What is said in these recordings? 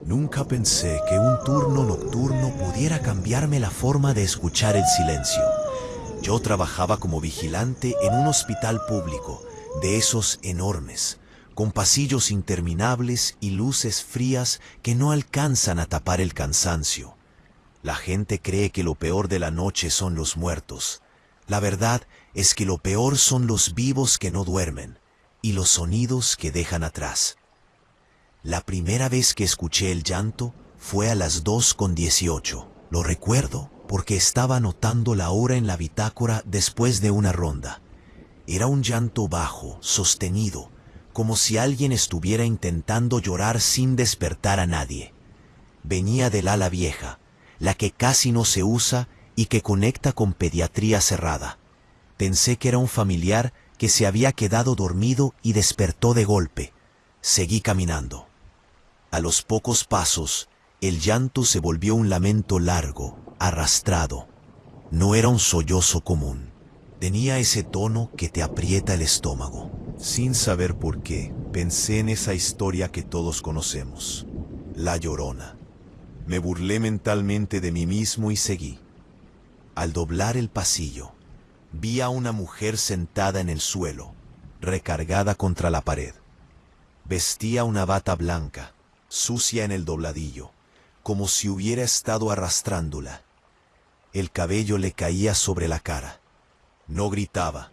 Nunca pensé que un turno nocturno pudiera cambiarme la forma de escuchar el silencio. Yo trabajaba como vigilante en un hospital público, de esos enormes, con pasillos interminables y luces frías que no alcanzan a tapar el cansancio. La gente cree que lo peor de la noche son los muertos. La verdad es que lo peor son los vivos que no duermen y los sonidos que dejan atrás. La primera vez que escuché el llanto fue a las 2:18. Lo recuerdo porque estaba anotando la hora en la bitácora después de una ronda. Era un llanto bajo, sostenido, como si alguien estuviera intentando llorar sin despertar a nadie. Venía del ala vieja, la que casi no se usa y que conecta con pediatría cerrada. Pensé que era un familiar que se había quedado dormido y despertó de golpe. Seguí caminando. A los pocos pasos, el llanto se volvió un lamento largo, arrastrado. No era un sollozo común. Tenía ese tono que te aprieta el estómago. Sin saber por qué, pensé en esa historia que todos conocemos, La Llorona. Me burlé mentalmente de mí mismo y seguí. Al doblar el pasillo, vi a una mujer sentada en el suelo, recargada contra la pared. Vestía una bata blanca, sucia en el dobladillo, como si hubiera estado arrastrándola. El cabello le caía sobre la cara. No gritaba,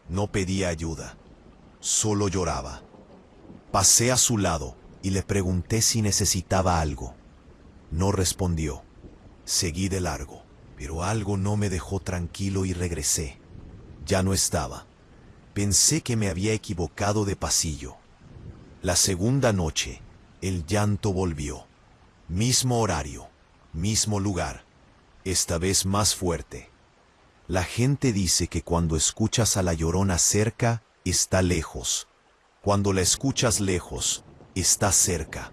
no pedía ayuda, solo lloraba. Pasé a su lado y le pregunté si necesitaba algo. No respondió. Seguí de largo, pero algo no me dejó tranquilo y regresé. Ya no estaba. Pensé que me había equivocado de pasillo. La segunda noche, el llanto volvió. Mismo horario, mismo lugar, esta vez más fuerte. La gente dice que cuando escuchas a la Llorona cerca, está lejos. Cuando la escuchas lejos, está cerca.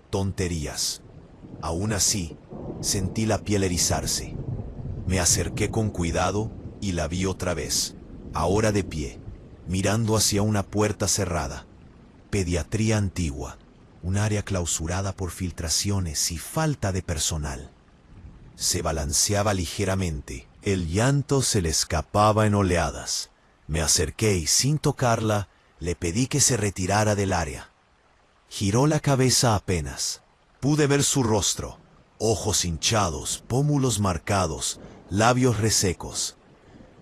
Tonterías. Aún así, sentí la piel erizarse. Me acerqué con cuidado y la vi otra vez, ahora de pie, mirando hacia una puerta cerrada. Pediatría antigua, un área clausurada por filtraciones y falta de personal. Se balanceaba ligeramente, el llanto se le escapaba en oleadas. Me acerqué y sin tocarla, le pedí que se retirara del área. Giró la cabeza apenas. Pude ver su rostro, ojos hinchados, pómulos marcados, labios resecos.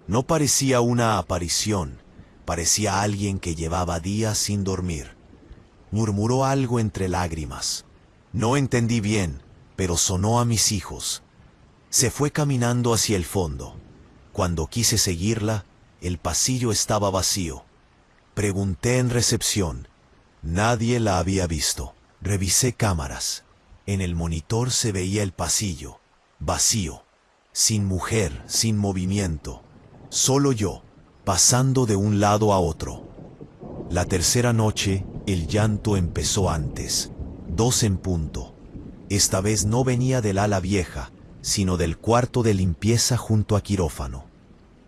No parecía una aparición, parecía alguien que llevaba días sin dormir. Murmuró algo entre lágrimas. No entendí bien, pero sonó a mis hijos. Se fue caminando hacia el fondo. Cuando quise seguirla, el pasillo estaba vacío. Pregunté en recepción. Nadie la había visto. Revisé cámaras. En el monitor se veía el pasillo, vacío, sin mujer, sin movimiento. Solo yo, pasando de un lado a otro. La tercera noche, el llanto empezó antes, 2 en punto. Esta vez no venía del ala vieja, sino del cuarto de limpieza junto a quirófano.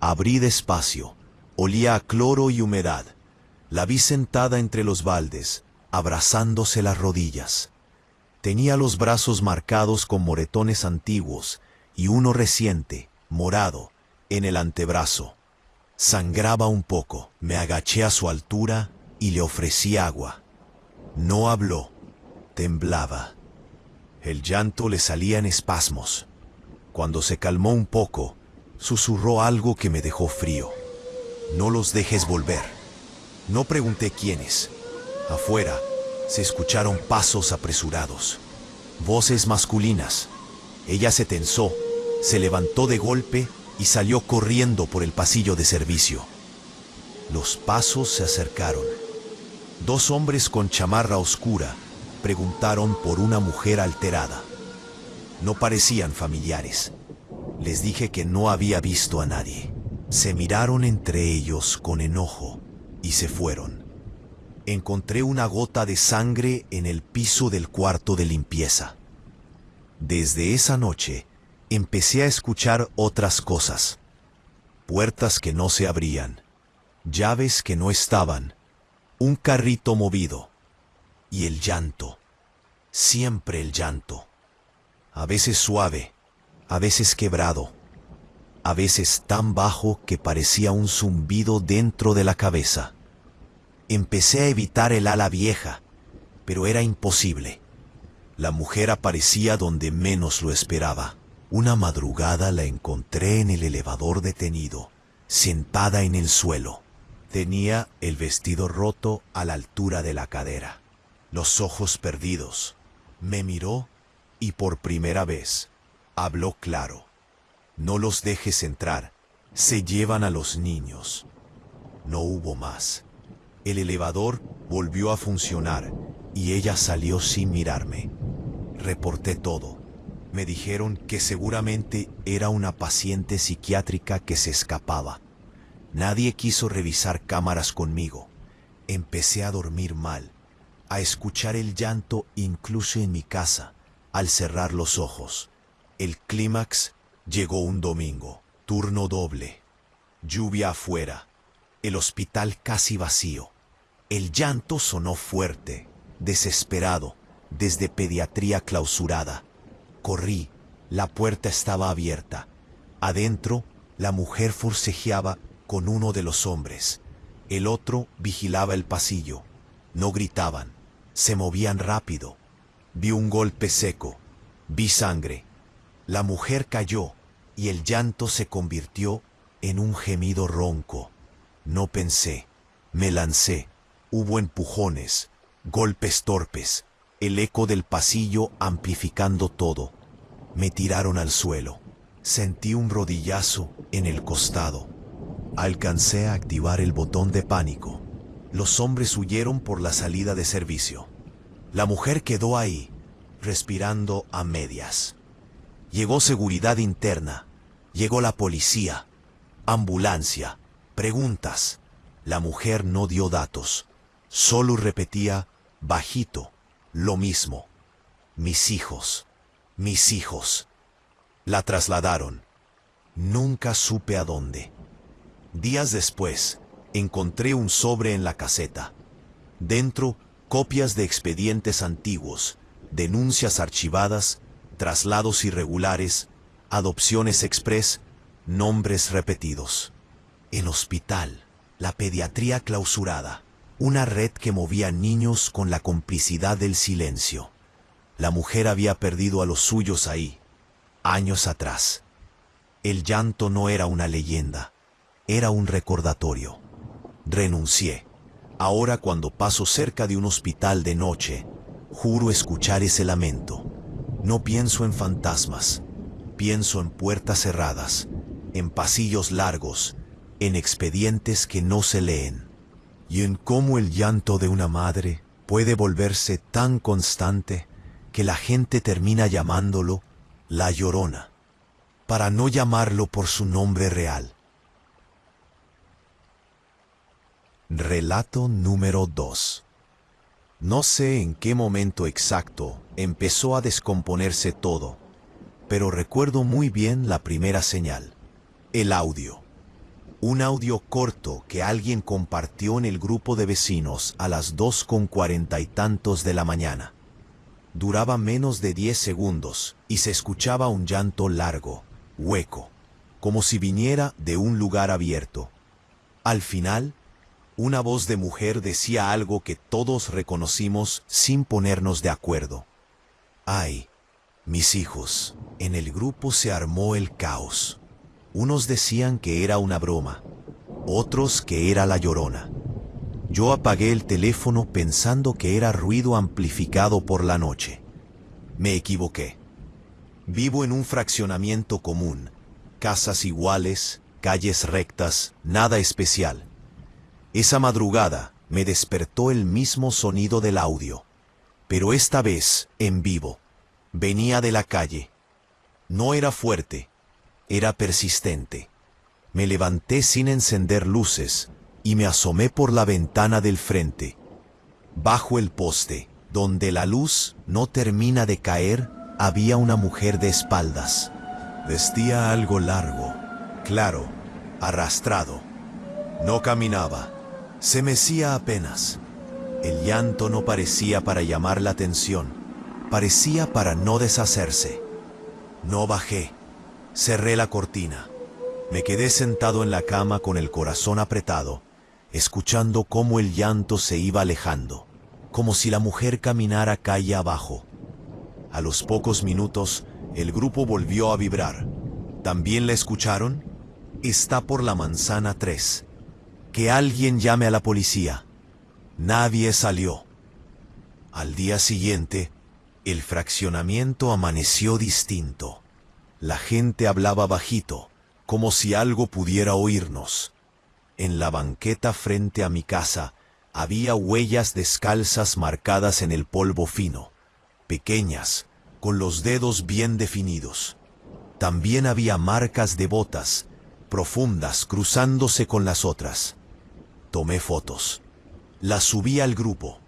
Abrí despacio, olía a cloro y humedad. La vi sentada entre los baldes, abrazándose las rodillas. Tenía los brazos marcados con moretones antiguos y uno reciente, morado, en el antebrazo. Sangraba un poco. Me agaché a su altura y le ofrecí agua. No habló. Temblaba. El llanto le salía en espasmos. Cuando se calmó un poco, susurró algo que me dejó frío. No los dejes volver. No pregunté quiénes. Afuera se escucharon pasos apresurados. Voces masculinas. Ella se tensó, se levantó de golpe y salió corriendo por el pasillo de servicio. Los pasos se acercaron. 2 hombres con chamarra oscura preguntaron por una mujer alterada. No parecían familiares. Les dije que no había visto a nadie. Se miraron entre ellos con enojo y se fueron. Encontré una gota de sangre en el piso del cuarto de limpieza. Desde esa noche, empecé a escuchar otras cosas. Puertas que no se abrían, llaves que no estaban, un carrito movido y el llanto. Siempre el llanto. A veces suave, a veces quebrado, a veces tan bajo que parecía un zumbido dentro de la cabeza. Empecé a evitar el ala vieja, pero era imposible. La mujer aparecía donde menos lo esperaba. Una madrugada la encontré en el elevador detenido, sentada en el suelo. Tenía el vestido roto a la altura de la cadera, los ojos perdidos. Me miró y por primera vez habló claro. No los dejes entrar, se llevan a los niños. No hubo más. El elevador volvió a funcionar y ella salió sin mirarme. Reporté todo. Me dijeron que seguramente era una paciente psiquiátrica que se escapaba. Nadie quiso revisar cámaras conmigo. Empecé a dormir mal, a escuchar el llanto incluso en mi casa, al cerrar los ojos. El clímax llegó un domingo, turno doble, lluvia afuera, el hospital casi vacío. El llanto sonó fuerte, desesperado, desde pediatría clausurada. Corrí, la puerta estaba abierta. Adentro, la mujer forcejeaba con uno de los hombres. El otro vigilaba el pasillo. No gritaban, se movían rápido. Vi un golpe seco, vi sangre. La mujer cayó y el llanto se convirtió en un gemido ronco. No pensé, me lancé. Hubo empujones, golpes torpes, el eco del pasillo amplificando todo. Me tiraron al suelo. Sentí un rodillazo en el costado. Alcancé a activar el botón de pánico. Los hombres huyeron por la salida de servicio. La mujer quedó ahí, respirando a medias. Llegó seguridad interna, llegó la policía, ambulancia, preguntas. La mujer no dio datos, solo repetía bajito lo mismo. Mis hijos, mis hijos. La trasladaron. Nunca supe a dónde. Días después, encontré un sobre en la caseta. Dentro, copias de expedientes antiguos, denuncias archivadas, traslados irregulares, adopciones express, nombres repetidos. El hospital, la pediatría clausurada, una red que movía niños con la complicidad del silencio. La mujer había perdido a los suyos ahí, años atrás. El llanto no era una leyenda, era un recordatorio. Renuncié. Ahora cuando paso cerca de un hospital de noche, juro escuchar ese lamento. No pienso en fantasmas, pienso en puertas cerradas, en pasillos largos, en expedientes que no se leen, y en cómo el llanto de una madre puede volverse tan constante que la gente termina llamándolo La Llorona, para no llamarlo por su nombre real. Relato número 2. No sé en qué momento exacto empezó a descomponerse todo, pero recuerdo muy bien la primera señal, el audio. Un audio corto que alguien compartió en el grupo de vecinos a las 2:40 y tantos de la mañana. Duraba menos de 10 segundos y se escuchaba un llanto largo, hueco, como si viniera de un lugar abierto. Al final, una voz de mujer decía algo que todos reconocimos sin ponernos de acuerdo. Ay, mis hijos. En el grupo se armó el caos. Unos decían que era una broma, otros que era la Llorona. Yo apagué el teléfono pensando que era ruido amplificado por la noche. Me equivoqué. Vivo en un fraccionamiento común, casas iguales, calles rectas, nada especial. Esa madrugada me despertó el mismo sonido del audio, pero esta vez en vivo. Venía de la calle. No era fuerte, era persistente. Me levanté sin encender luces y me asomé por la ventana del frente. Bajo el poste, donde la luz no termina de caer, había una mujer de espaldas. Vestía algo largo, claro, arrastrado. No caminaba, se mecía apenas. El llanto no parecía para llamar la atención. Parecía para no deshacerse. No bajé. Cerré la cortina. Me quedé sentado en la cama con el corazón apretado, escuchando cómo el llanto se iba alejando, como si la mujer caminara calle abajo. A los pocos minutos, el grupo volvió a vibrar. ¿También la escucharon? Está por la manzana 3. Que alguien llame a la policía. Nadie salió. Al día siguiente, el fraccionamiento amaneció distinto. La gente hablaba bajito, como si algo pudiera oírnos. En la banqueta frente a mi casa había huellas descalzas marcadas en el polvo fino, pequeñas, con los dedos bien definidos. También había marcas de botas, profundas, cruzándose con las otras. Tomé fotos. Las subí al grupo.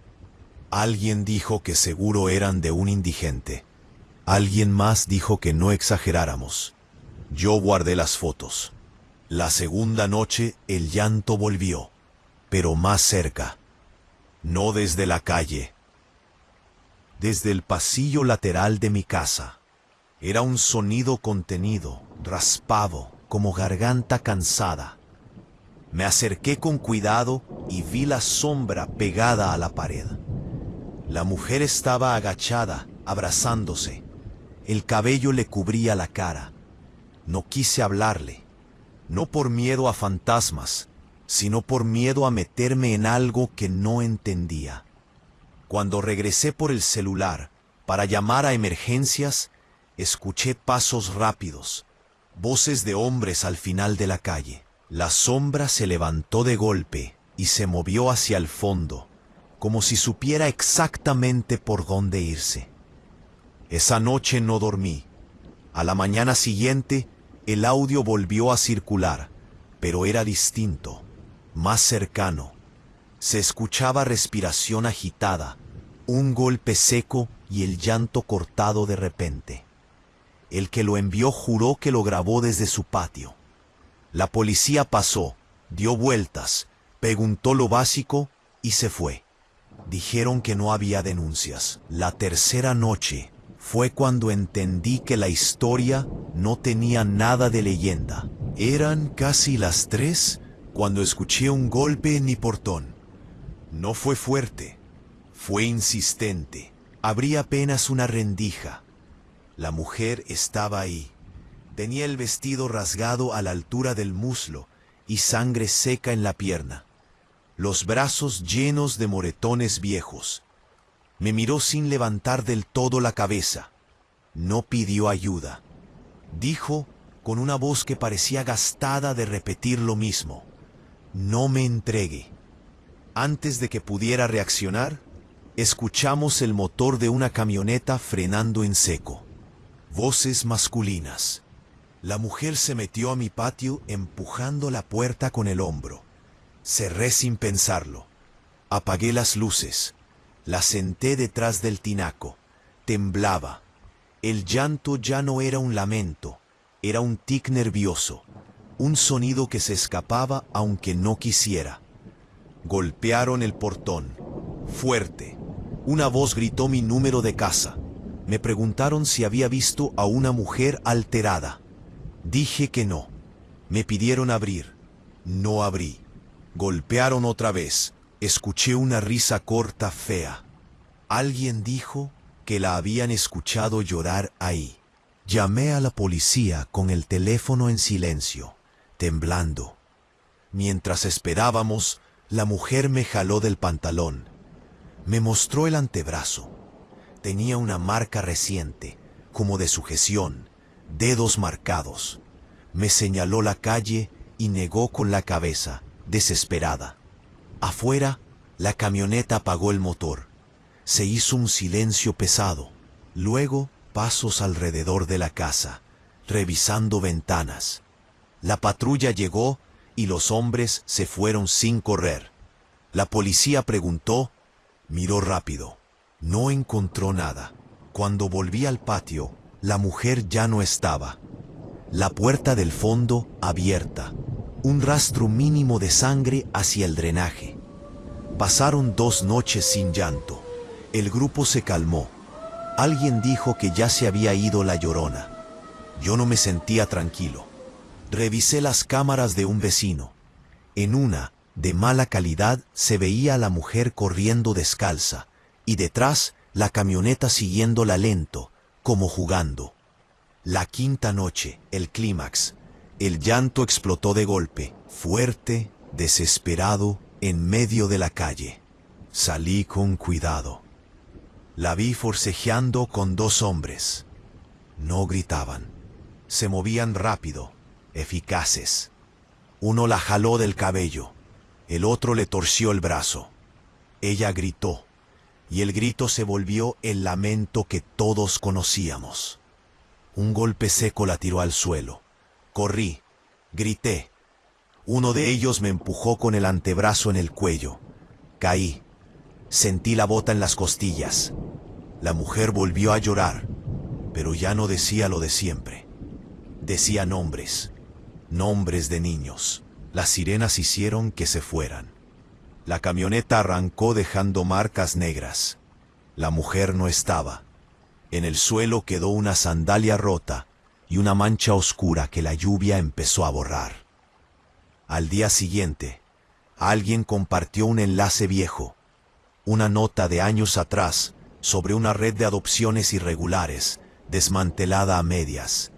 Alguien dijo que seguro eran de un indigente. Alguien más dijo que no exageráramos. Yo guardé las fotos. La segunda noche el llanto volvió, pero más cerca. No desde la calle. Desde el pasillo lateral de mi casa. Era un sonido contenido, raspado, como garganta cansada. Me acerqué con cuidado y vi la sombra pegada a la pared. La mujer estaba agachada, abrazándose. El cabello le cubría la cara. No quise hablarle, no por miedo a fantasmas, sino por miedo a meterme en algo que no entendía. Cuando regresé por el celular para llamar a emergencias, escuché pasos rápidos, voces de hombres al final de la calle. La sombra se levantó de golpe y se movió hacia el fondo, como si supiera exactamente por dónde irse. Esa noche no dormí. A la mañana siguiente, el audio volvió a circular, pero era distinto, más cercano. Se escuchaba respiración agitada, un golpe seco y el llanto cortado de repente. El que lo envió juró que lo grabó desde su patio. La policía pasó, dio vueltas, preguntó lo básico y se fue. Dijeron que no había denuncias. La tercera noche fue cuando entendí que la historia no tenía nada de leyenda. Eran casi las 3 cuando escuché un golpe en mi portón. No fue fuerte, fue insistente. Abrí apenas una rendija. La mujer estaba ahí. Tenía el vestido rasgado a la altura del muslo y sangre seca en la pierna. Los brazos llenos de moretones viejos. Me miró sin levantar del todo la cabeza. No pidió ayuda. Dijo con una voz que parecía gastada de repetir lo mismo: no me entregue. Antes de que pudiera reaccionar, escuchamos el motor de una camioneta frenando en seco. Voces masculinas. La mujer se metió a mi patio empujando la puerta con el hombro. Cerré sin pensarlo. Apagué las luces. La senté detrás del tinaco. Temblaba. El llanto ya no era un lamento, era un tic nervioso, un sonido que se escapaba aunque no quisiera. Golpearon el portón. Fuerte. Una voz gritó mi número de casa. Me preguntaron si había visto a una mujer alterada. Dije que no. Me pidieron abrir. No abrí. Golpearon otra vez. Escuché una risa corta fea. Alguien dijo que la habían escuchado llorar ahí. Llamé a la policía con el teléfono en silencio, temblando. Mientras esperábamos, la mujer me jaló del pantalón. Me mostró el antebrazo. Tenía una marca reciente, como de sujeción, dedos marcados. Me señaló la calle y negó con la cabeza, desesperada. Afuera, la camioneta apagó el motor. Se hizo un silencio pesado. Luego, pasos alrededor de la casa, revisando ventanas. La patrulla llegó y los hombres se fueron sin correr. La policía preguntó, miró rápido. No encontró nada. Cuando volví al patio, la mujer ya no estaba. La puerta del fondo abierta. Un rastro mínimo de sangre hacia el drenaje. Pasaron 2 noches sin llanto. El grupo se calmó. Alguien dijo que ya se había ido la Llorona. Yo no me sentía tranquilo. Revisé las cámaras de un vecino. En una, de mala calidad, se veía a la mujer corriendo descalza, y detrás la camioneta siguiéndola lento, como jugando. La quinta noche, el clímax. El llanto explotó de golpe, fuerte, desesperado, en medio de la calle. Salí con cuidado. La vi forcejeando con dos hombres. No gritaban. Se movían rápido, eficaces. Uno la jaló del cabello, el otro le torció el brazo. Ella gritó, y el grito se volvió el lamento que todos conocíamos. Un golpe seco la tiró al suelo. Corrí, grité. Uno de ellos me empujó con el antebrazo en el cuello. Caí. Sentí la bota en las costillas. La mujer volvió a llorar, pero ya no decía lo de siempre. Decía nombres, nombres de niños. Las sirenas hicieron que se fueran. La camioneta arrancó dejando marcas negras. La mujer no estaba. En el suelo quedó una sandalia rota y una mancha oscura que la lluvia empezó a borrar. Al día siguiente, alguien compartió un enlace viejo, una nota de años atrás sobre una red de adopciones irregulares, desmantelada a medias,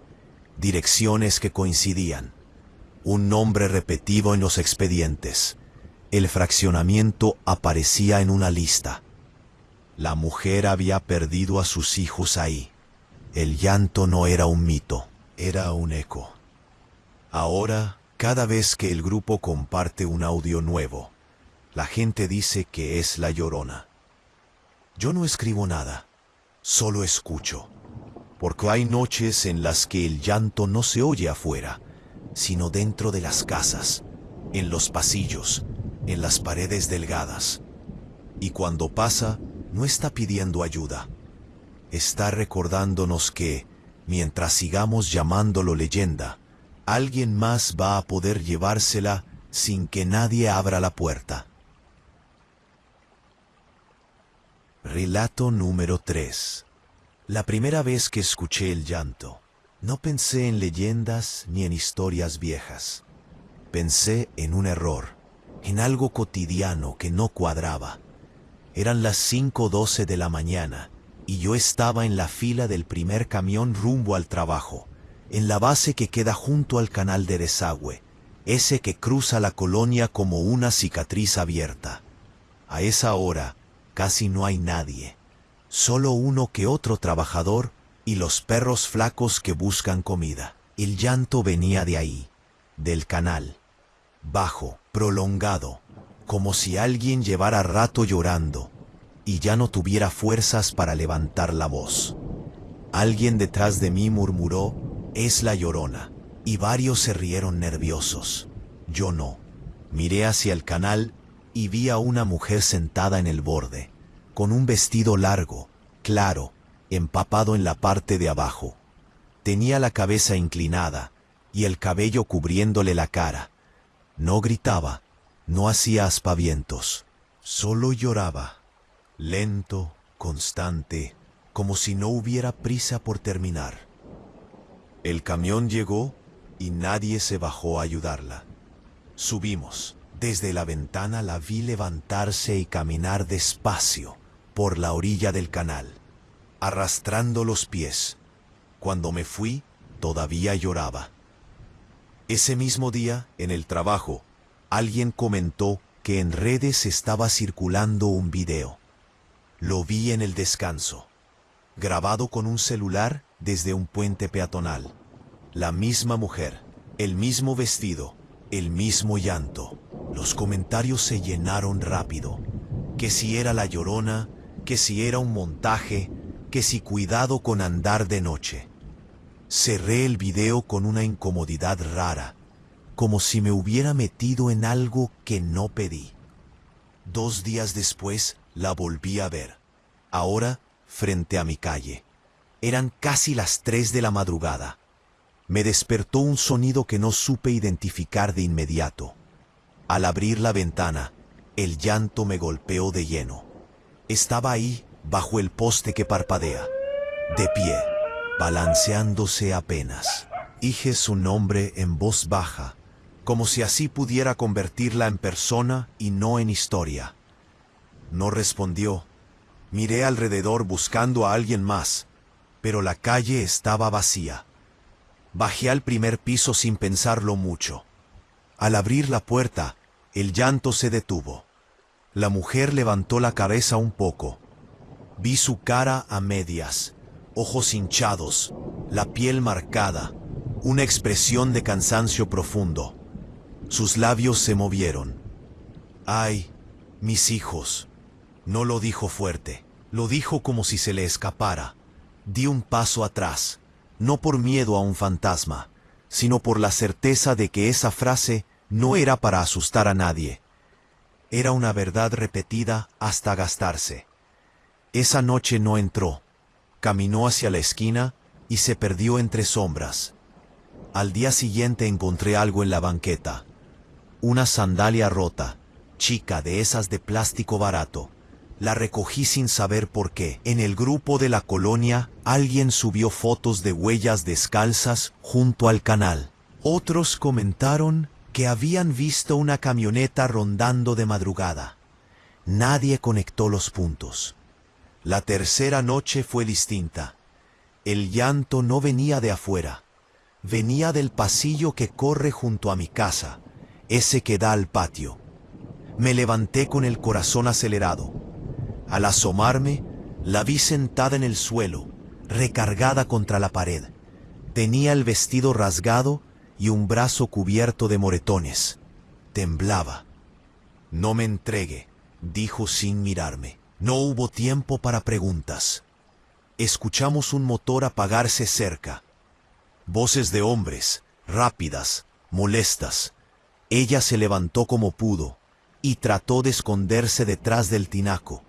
direcciones que coincidían, un nombre repetido en los expedientes. El fraccionamiento aparecía en una lista. La mujer había perdido a sus hijos ahí. El llanto no era un mito, era un eco. Ahora, cada vez que el grupo comparte un audio nuevo, la gente dice que es la Llorona. Yo no escribo nada, solo escucho, porque hay noches en las que el llanto no se oye afuera, sino dentro de las casas, en los pasillos, en las paredes delgadas. Y cuando pasa, no está pidiendo ayuda. Está recordándonos que, mientras sigamos llamándolo leyenda, alguien más va a poder llevársela sin que nadie abra la puerta. Relato número 3. La primera vez que escuché el llanto, no pensé en leyendas ni en historias viejas. Pensé en un error, en algo cotidiano que no cuadraba. Eran las 5:12 de la mañana y yo estaba en la fila del primer camión rumbo al trabajo, en la base que queda junto al canal de desagüe, ese que cruza la colonia como una cicatriz abierta. A esa hora casi no hay nadie, solo uno que otro trabajador y los perros flacos que buscan comida. El llanto venía de ahí, del canal, bajo, prolongado, como si alguien llevara rato llorando y ya no tuviera fuerzas para levantar la voz. Alguien detrás de mí murmuró, «Es la Llorona», y varios se rieron nerviosos. Yo no. Miré hacia el canal y vi a una mujer sentada en el borde, con un vestido largo, claro, empapado en la parte de abajo. Tenía la cabeza inclinada y el cabello cubriéndole la cara. No gritaba, no hacía aspavientos, solo lloraba, lento, constante, como si no hubiera prisa por terminar. El camión llegó y nadie se bajó a ayudarla. Subimos. Desde la ventana la vi levantarse y caminar despacio por la orilla del canal, arrastrando los pies. Cuando me fui, todavía lloraba. Ese mismo día, en el trabajo, alguien comentó que en redes estaba circulando un video. Lo vi en el descanso, grabado con un celular desde un puente peatonal. La misma mujer, el mismo vestido, el mismo llanto. Los comentarios se llenaron rápido. Que si era la Llorona, que si era un montaje, que si cuidado con andar de noche. Cerré el video con una incomodidad rara, como si me hubiera metido en algo que no pedí. 2 días después la volví a ver, ahora frente a mi calle. Eran casi las 3 de la madrugada. Me despertó un sonido que no supe identificar de inmediato. Al abrir la ventana, el llanto me golpeó de lleno. Estaba ahí, bajo el poste que parpadea, de pie, balanceándose apenas. Dije su nombre en voz baja, como si así pudiera convertirla en persona y no en historia. No respondió. Miré alrededor buscando a alguien más, pero la calle estaba vacía. Bajé al primer piso sin pensarlo mucho. Al abrir la puerta, el llanto se detuvo. La mujer levantó la cabeza un poco. Vi su cara a medias, ojos hinchados, la piel marcada, una expresión de cansancio profundo. Sus labios se movieron. «Ay, mis hijos». No lo dijo fuerte, lo dijo como si se le escapara. Di un paso atrás, no por miedo a un fantasma, sino por la certeza de que esa frase no era para asustar a nadie. Era una verdad repetida hasta gastarse. Esa noche no entró. Caminó hacia la esquina y se perdió entre sombras. Al día siguiente encontré algo en la banqueta. Una sandalia rota, chica de esas de plástico barato. La recogí sin saber por qué. En el grupo de la colonia, alguien subió fotos de huellas descalzas junto al canal. Otros comentaron que habían visto una camioneta rondando de madrugada. Nadie conectó los puntos. La tercera noche fue distinta. El llanto no venía de afuera. Venía del pasillo que corre junto a mi casa, ese que da al patio. Me levanté con el corazón acelerado. Al asomarme, la vi sentada en el suelo, recargada contra la pared. Tenía el vestido rasgado y un brazo cubierto de moretones. Temblaba. «No me entregue», dijo sin mirarme. No hubo tiempo para preguntas. Escuchamos un motor apagarse cerca. Voces de hombres, rápidas, molestas. Ella se levantó como pudo y trató de esconderse detrás del tinaco.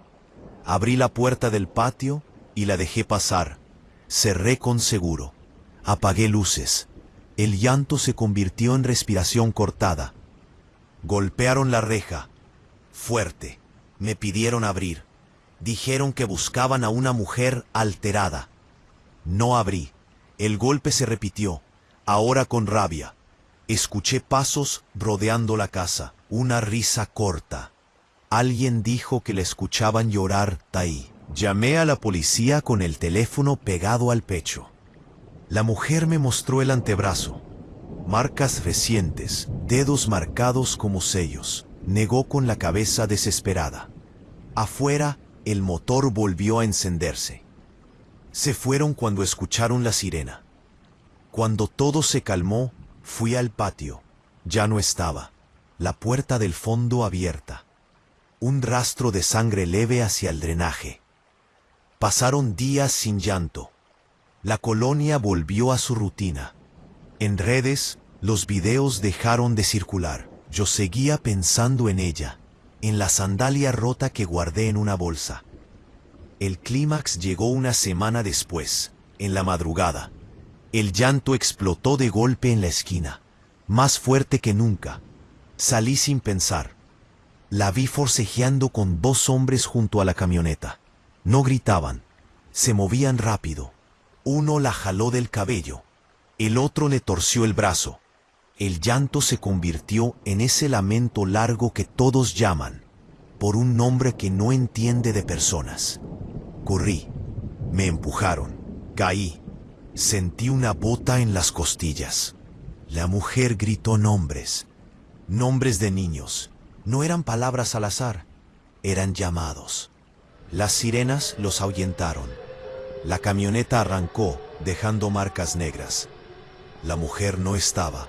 Abrí la puerta del patio y la dejé pasar. Cerré con seguro. Apagué luces. El llanto se convirtió en respiración cortada. Golpearon la reja. Fuerte. Me pidieron abrir. Dijeron que buscaban a una mujer alterada. No abrí. El golpe se repitió, ahora con rabia. Escuché pasos rodeando la casa, una risa corta. Alguien dijo que le escuchaban llorar ahí. Llamé a la policía con el teléfono pegado al pecho. La mujer me mostró el antebrazo. Marcas recientes, dedos marcados como sellos. Negó con la cabeza desesperada. Afuera, el motor volvió a encenderse. Se fueron cuando escucharon la sirena. Cuando todo se calmó, fui al patio. Ya no estaba. La puerta del fondo abierta. Un rastro de sangre leve hacia el drenaje. Pasaron días sin llanto. La colonia volvió a su rutina. En redes, los videos dejaron de circular. Yo seguía pensando en ella, en la sandalia rota que guardé en una bolsa. El clímax llegó una semana después, en la madrugada. El llanto explotó de golpe en la esquina, más fuerte que nunca. Salí sin pensar. La vi forcejeando con dos hombres junto a la camioneta. No gritaban, se movían rápido. Uno la jaló del cabello, el otro le torció el brazo. El llanto se convirtió en ese lamento largo que todos llaman, por un nombre que no entiende de personas. Corrí, me empujaron, caí, sentí una bota en las costillas. La mujer gritó nombres, nombres de niños. No eran palabras al azar, eran llamados. Las sirenas los ahuyentaron. La camioneta arrancó, dejando marcas negras. La mujer no estaba.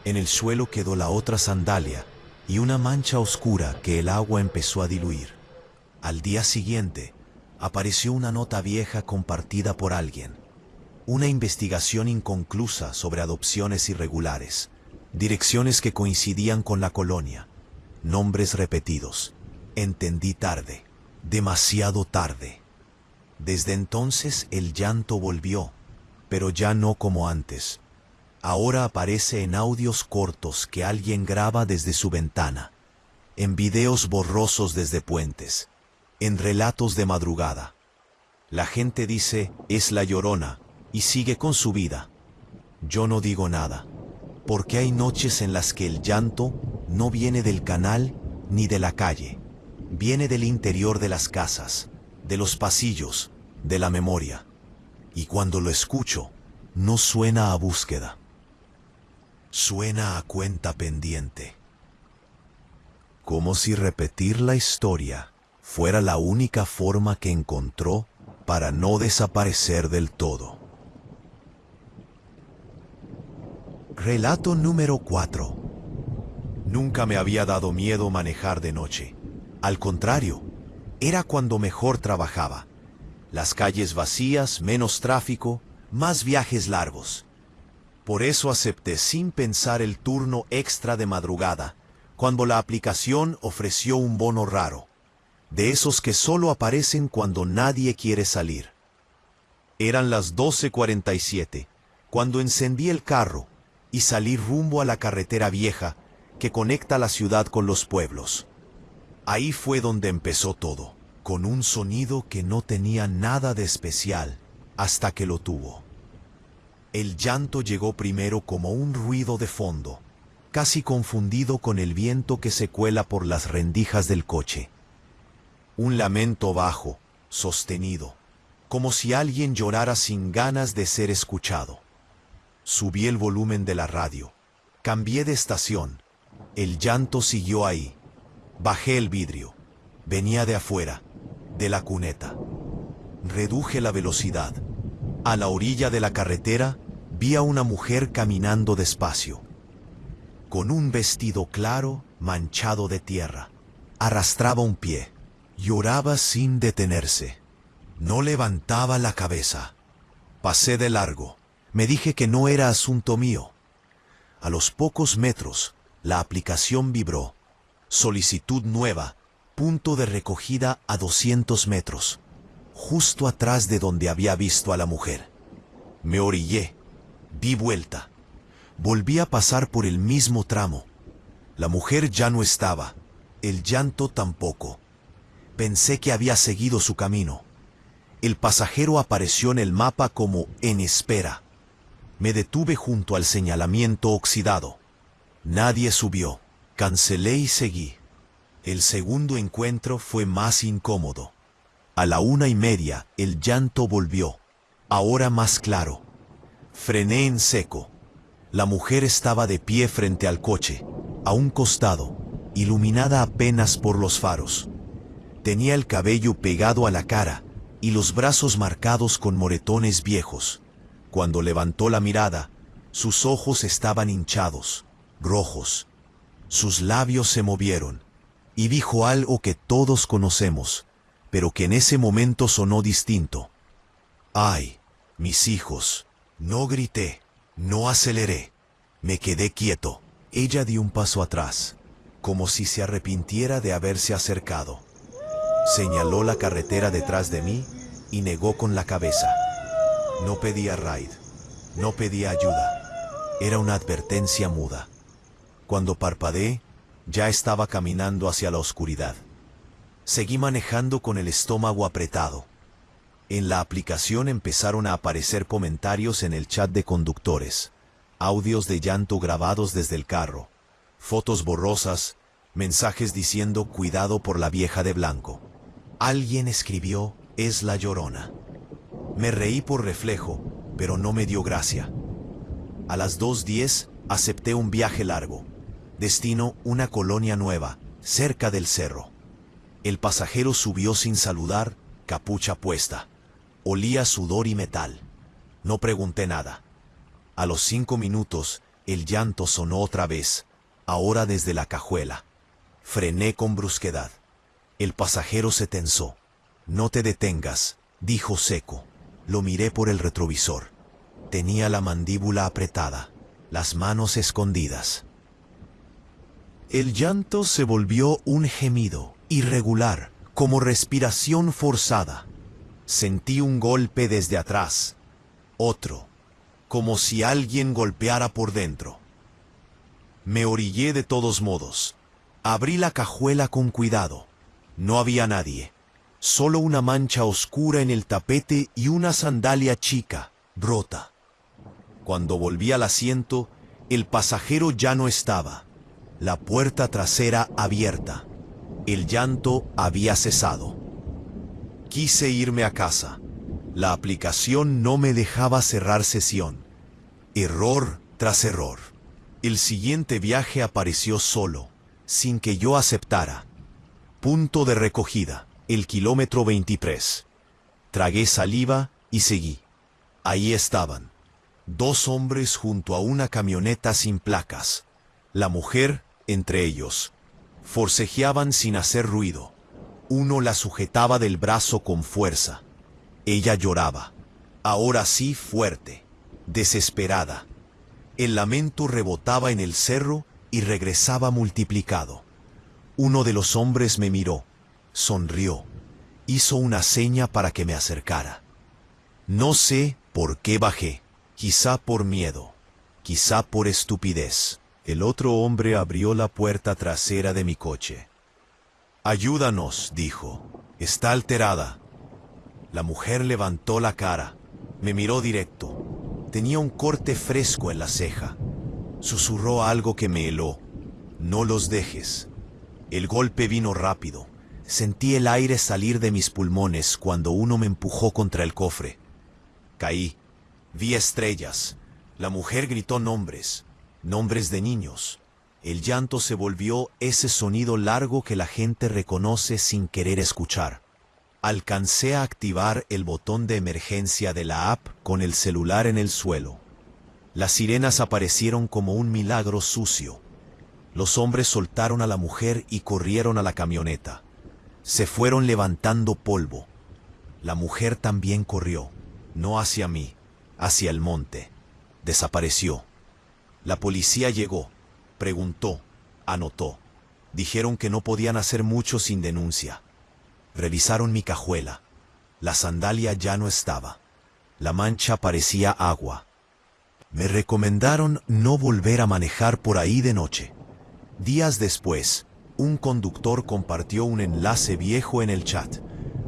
En el suelo quedó la otra sandalia y una mancha oscura que el agua empezó a diluir. Al día siguiente, apareció una nota vieja compartida por alguien. Una investigación inconclusa sobre adopciones irregulares. Direcciones que coincidían con la colonia. Nombres repetidos. Entendí tarde. Demasiado tarde. Desde entonces el llanto volvió, pero ya no como antes. Ahora aparece en audios cortos que alguien graba desde su ventana, en videos borrosos desde puentes, en relatos de madrugada. La gente dice, es la Llorona, y sigue con su vida. Yo no digo nada, porque hay noches en las que el llanto no viene del canal ni de la calle. Viene del interior de las casas, de los pasillos, de la memoria. Y cuando lo escucho, no suena a búsqueda. Suena a cuenta pendiente. Como si repetir la historia fuera la única forma que encontró para no desaparecer del todo. Relato número 4. Nunca me había dado miedo manejar de noche. Al contrario, era cuando mejor trabajaba. Las calles vacías, menos tráfico, más viajes largos. Por eso acepté sin pensar el turno extra de madrugada, cuando la aplicación ofreció un bono raro, de esos que solo aparecen cuando nadie quiere salir. Eran las 12:47, cuando encendí el carro y salí rumbo a la carretera vieja que conecta la ciudad con los pueblos. Ahí fue donde empezó todo, con un sonido que no tenía nada de especial hasta que lo tuvo. El llanto llegó primero como un ruido de fondo, casi confundido con el viento que se cuela por las rendijas del coche. Un lamento bajo, sostenido, como si alguien llorara sin ganas de ser escuchado. Subí el volumen de la radio, cambié de estación, el llanto siguió ahí. Bajé el vidrio, venía de afuera, de la cuneta. Reduje la velocidad. A la orilla de la carretera vi a una mujer caminando despacio, con un vestido claro manchado de tierra. Arrastraba un pie, lloraba sin detenerse. No levantaba la cabeza. Pasé de largo. Me dije que no era asunto mío. A los pocos metros, la aplicación vibró. Solicitud nueva, punto de recogida a 200 metros, justo atrás de donde había visto a la mujer. Me orillé, di vuelta. Volví a pasar por el mismo tramo. La mujer ya no estaba, el llanto tampoco. Pensé que había seguido su camino. El pasajero apareció en el mapa como en espera. Me detuve junto al señalamiento oxidado. Nadie subió. Cancelé y seguí. El segundo encuentro fue más incómodo. A la 1:30 el llanto volvió, ahora más claro. Frené en seco. La mujer estaba de pie frente al coche, a un costado, iluminada apenas por los faros. Tenía el cabello pegado a la cara y los brazos marcados con moretones viejos. Cuando levantó la mirada, sus ojos estaban hinchados, rojos. Sus labios se movieron y dijo algo que todos conocemos, pero que en ese momento sonó distinto. ¡Ay, mis hijos! No grité, no aceleré, me quedé quieto. Ella dio un paso atrás, como si se arrepintiera de haberse acercado. Señaló la carretera detrás de mí y negó con la cabeza. No pedía ride, no pedía ayuda. Era una advertencia muda. Cuando parpadeé, ya estaba caminando hacia la oscuridad. Seguí manejando con el estómago apretado. En la aplicación empezaron a aparecer comentarios en el chat de conductores, audios de llanto grabados desde el carro, fotos borrosas, mensajes diciendo cuidado por la vieja de blanco. Alguien escribió, es la Llorona. Me reí por reflejo, pero no me dio gracia. A las 2:10 acepté un viaje largo. Destino una colonia nueva, cerca del cerro. El pasajero subió sin saludar, capucha puesta. Olía sudor y metal. No pregunté nada. A los 5 minutos, el llanto sonó otra vez, ahora desde la cajuela. Frené con brusquedad. El pasajero se tensó. No te detengas, dijo seco. Lo miré por el retrovisor. Tenía la mandíbula apretada, las manos escondidas. El llanto se volvió un gemido, irregular, como respiración forzada. Sentí un golpe desde atrás, otro, como si alguien golpeara por dentro. Me orillé de todos modos. Abrí la cajuela con cuidado. No había nadie, Solo una mancha oscura en el tapete y una sandalia chica, rota. Cuando volví al asiento, el pasajero ya no estaba. La puerta trasera abierta. El llanto había cesado. Quise irme a casa. La aplicación no me dejaba cerrar sesión. Error tras error. El siguiente viaje apareció solo, sin que yo aceptara. Punto de recogida, el kilómetro 23. Tragué saliva y seguí. Ahí estaban. 2 hombres junto a una camioneta sin placas. La mujer entre ellos. Forcejeaban sin hacer ruido. Uno la sujetaba del brazo con fuerza. Ella lloraba. Ahora sí fuerte, desesperada. El lamento rebotaba en el cerro y regresaba multiplicado. Uno de los hombres me miró, sonrió, hizo una seña para que me acercara. No sé por qué bajé, quizá por miedo, quizá por estupidez. El otro hombre abrió la puerta trasera de mi coche. «Ayúdanos», dijo, «está alterada». La mujer levantó la cara, me miró directo. Tenía un corte fresco en la ceja. Susurró algo que me heló. «No los dejes». El golpe vino rápido. Sentí el aire salir de mis pulmones cuando uno me empujó contra el cofre. Caí. Vi estrellas. La mujer gritó nombres. Nombres de niños. El llanto se volvió ese sonido largo que la gente reconoce sin querer escuchar. Alcancé a activar el botón de emergencia de la app con el celular en el suelo. Las sirenas aparecieron como un milagro sucio. Los hombres soltaron a la mujer y corrieron a la camioneta. Se fueron levantando polvo. La mujer también corrió, no hacia mí, hacia el monte. Desapareció. La policía llegó, preguntó, anotó. Dijeron que no podían hacer mucho sin denuncia. Revisaron mi cajuela. La sandalia ya no estaba. La mancha parecía agua. Me recomendaron no volver a manejar por ahí de noche. Días después, un conductor compartió un enlace viejo en el chat.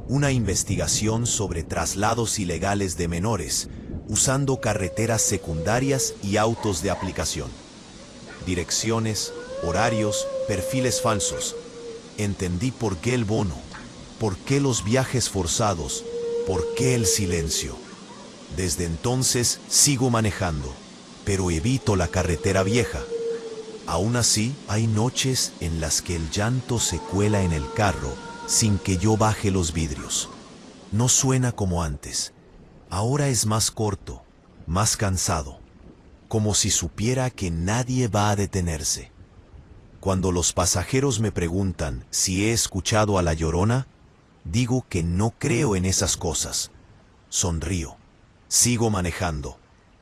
Una investigación sobre traslados ilegales de menores, usando carreteras secundarias y autos de aplicación. Direcciones, horarios, perfiles falsos. Entendí por qué el bono, por qué los viajes forzados, por qué el silencio. Desde entonces sigo manejando, pero evito la carretera vieja. Aún así, hay noches en las que el llanto se cuela en el carro sin que yo baje los vidrios. No suena como antes. Ahora es más corto, más cansado, como si supiera que nadie va a detenerse. Cuando los pasajeros me preguntan si he escuchado a La Llorona, digo que no creo en esas cosas. Sonrío, sigo manejando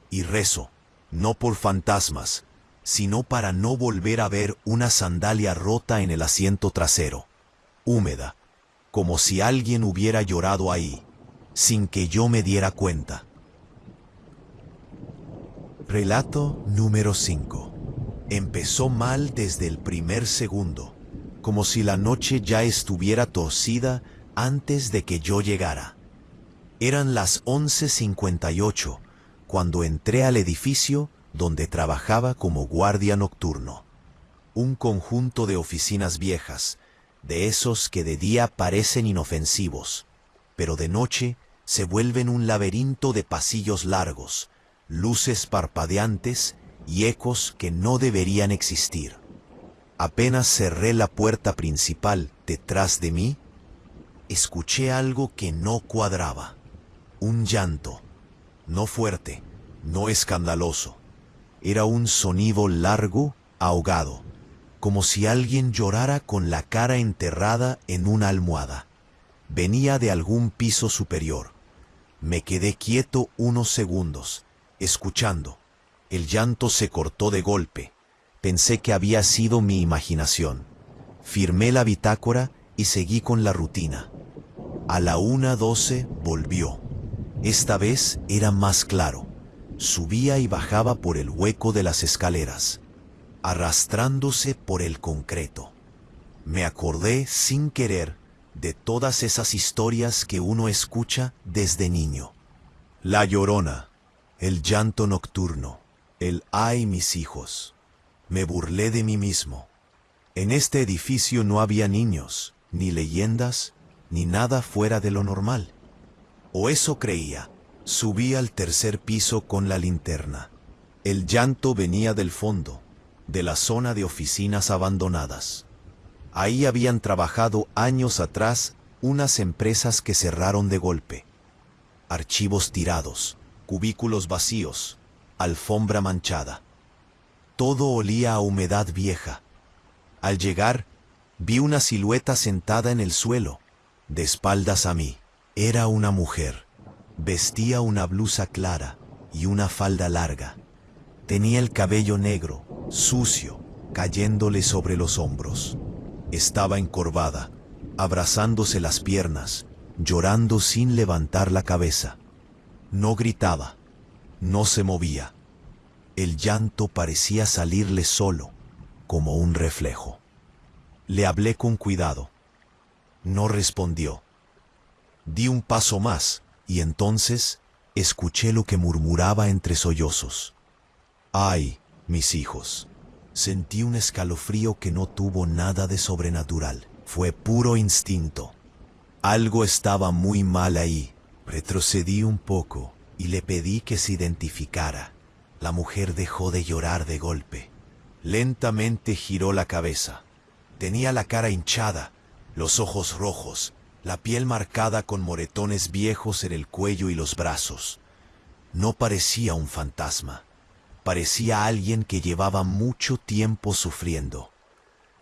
y rezo, no por fantasmas, sino para no volver a ver una sandalia rota en el asiento trasero, húmeda, como si alguien hubiera llorado ahí, sin que yo me diera cuenta. Relato número 5. Empezó mal desde el primer segundo, como si la noche ya estuviera torcida antes de que yo llegara. Eran las 11:58 cuando entré al edificio donde trabajaba como guardia nocturno. Un conjunto de oficinas viejas, de esos que de día parecen inofensivos, pero de noche se vuelven un laberinto de pasillos largos, luces parpadeantes y ecos que no deberían existir. Apenas cerré la puerta principal detrás de mí, escuché algo que no cuadraba. Un llanto, no fuerte, no escandaloso. Era un sonido largo, ahogado, como si alguien llorara con la cara enterrada en una almohada. Venía de algún piso superior. Me quedé quieto unos segundos, escuchando. El llanto se cortó de golpe. Pensé que había sido mi imaginación. Firmé la bitácora y seguí con la rutina. A la 1:12 volvió. Esta vez era más claro. Subía y bajaba por el hueco de las escaleras, arrastrándose por el concreto. Me acordé sin querer de todas esas historias que uno escucha desde niño. La Llorona, el llanto nocturno, el ¡ay, mis hijos! Me burlé de mí mismo. En este edificio no había niños, ni leyendas, ni nada fuera de lo normal. O eso creía. Subí al tercer piso con la linterna. El llanto venía del fondo, de la zona de oficinas abandonadas. Ahí habían trabajado años atrás unas empresas que cerraron de golpe. Archivos tirados, cubículos vacíos, alfombra manchada. Todo olía a humedad vieja. Al llegar, vi una silueta sentada en el suelo, de espaldas a mí. Era una mujer. Vestía una blusa clara y una falda larga. Tenía el cabello negro, sucio, cayéndole sobre los hombros. Estaba encorvada, abrazándose las piernas, llorando sin levantar la cabeza. No gritaba, no se movía. El llanto parecía salirle solo, como un reflejo. Le hablé con cuidado. No respondió. Di un paso más y entonces escuché lo que murmuraba entre sollozos. ¡Ay, mis hijos! Sentí un escalofrío que no tuvo nada de sobrenatural. Fue puro instinto. Algo estaba muy mal ahí. Retrocedí un poco y le pedí que se identificara. La mujer dejó de llorar de golpe. Lentamente giró la cabeza. Tenía la cara hinchada, los ojos rojos, la piel marcada con moretones viejos en el cuello y los brazos. No parecía un fantasma. Parecía alguien que llevaba mucho tiempo sufriendo.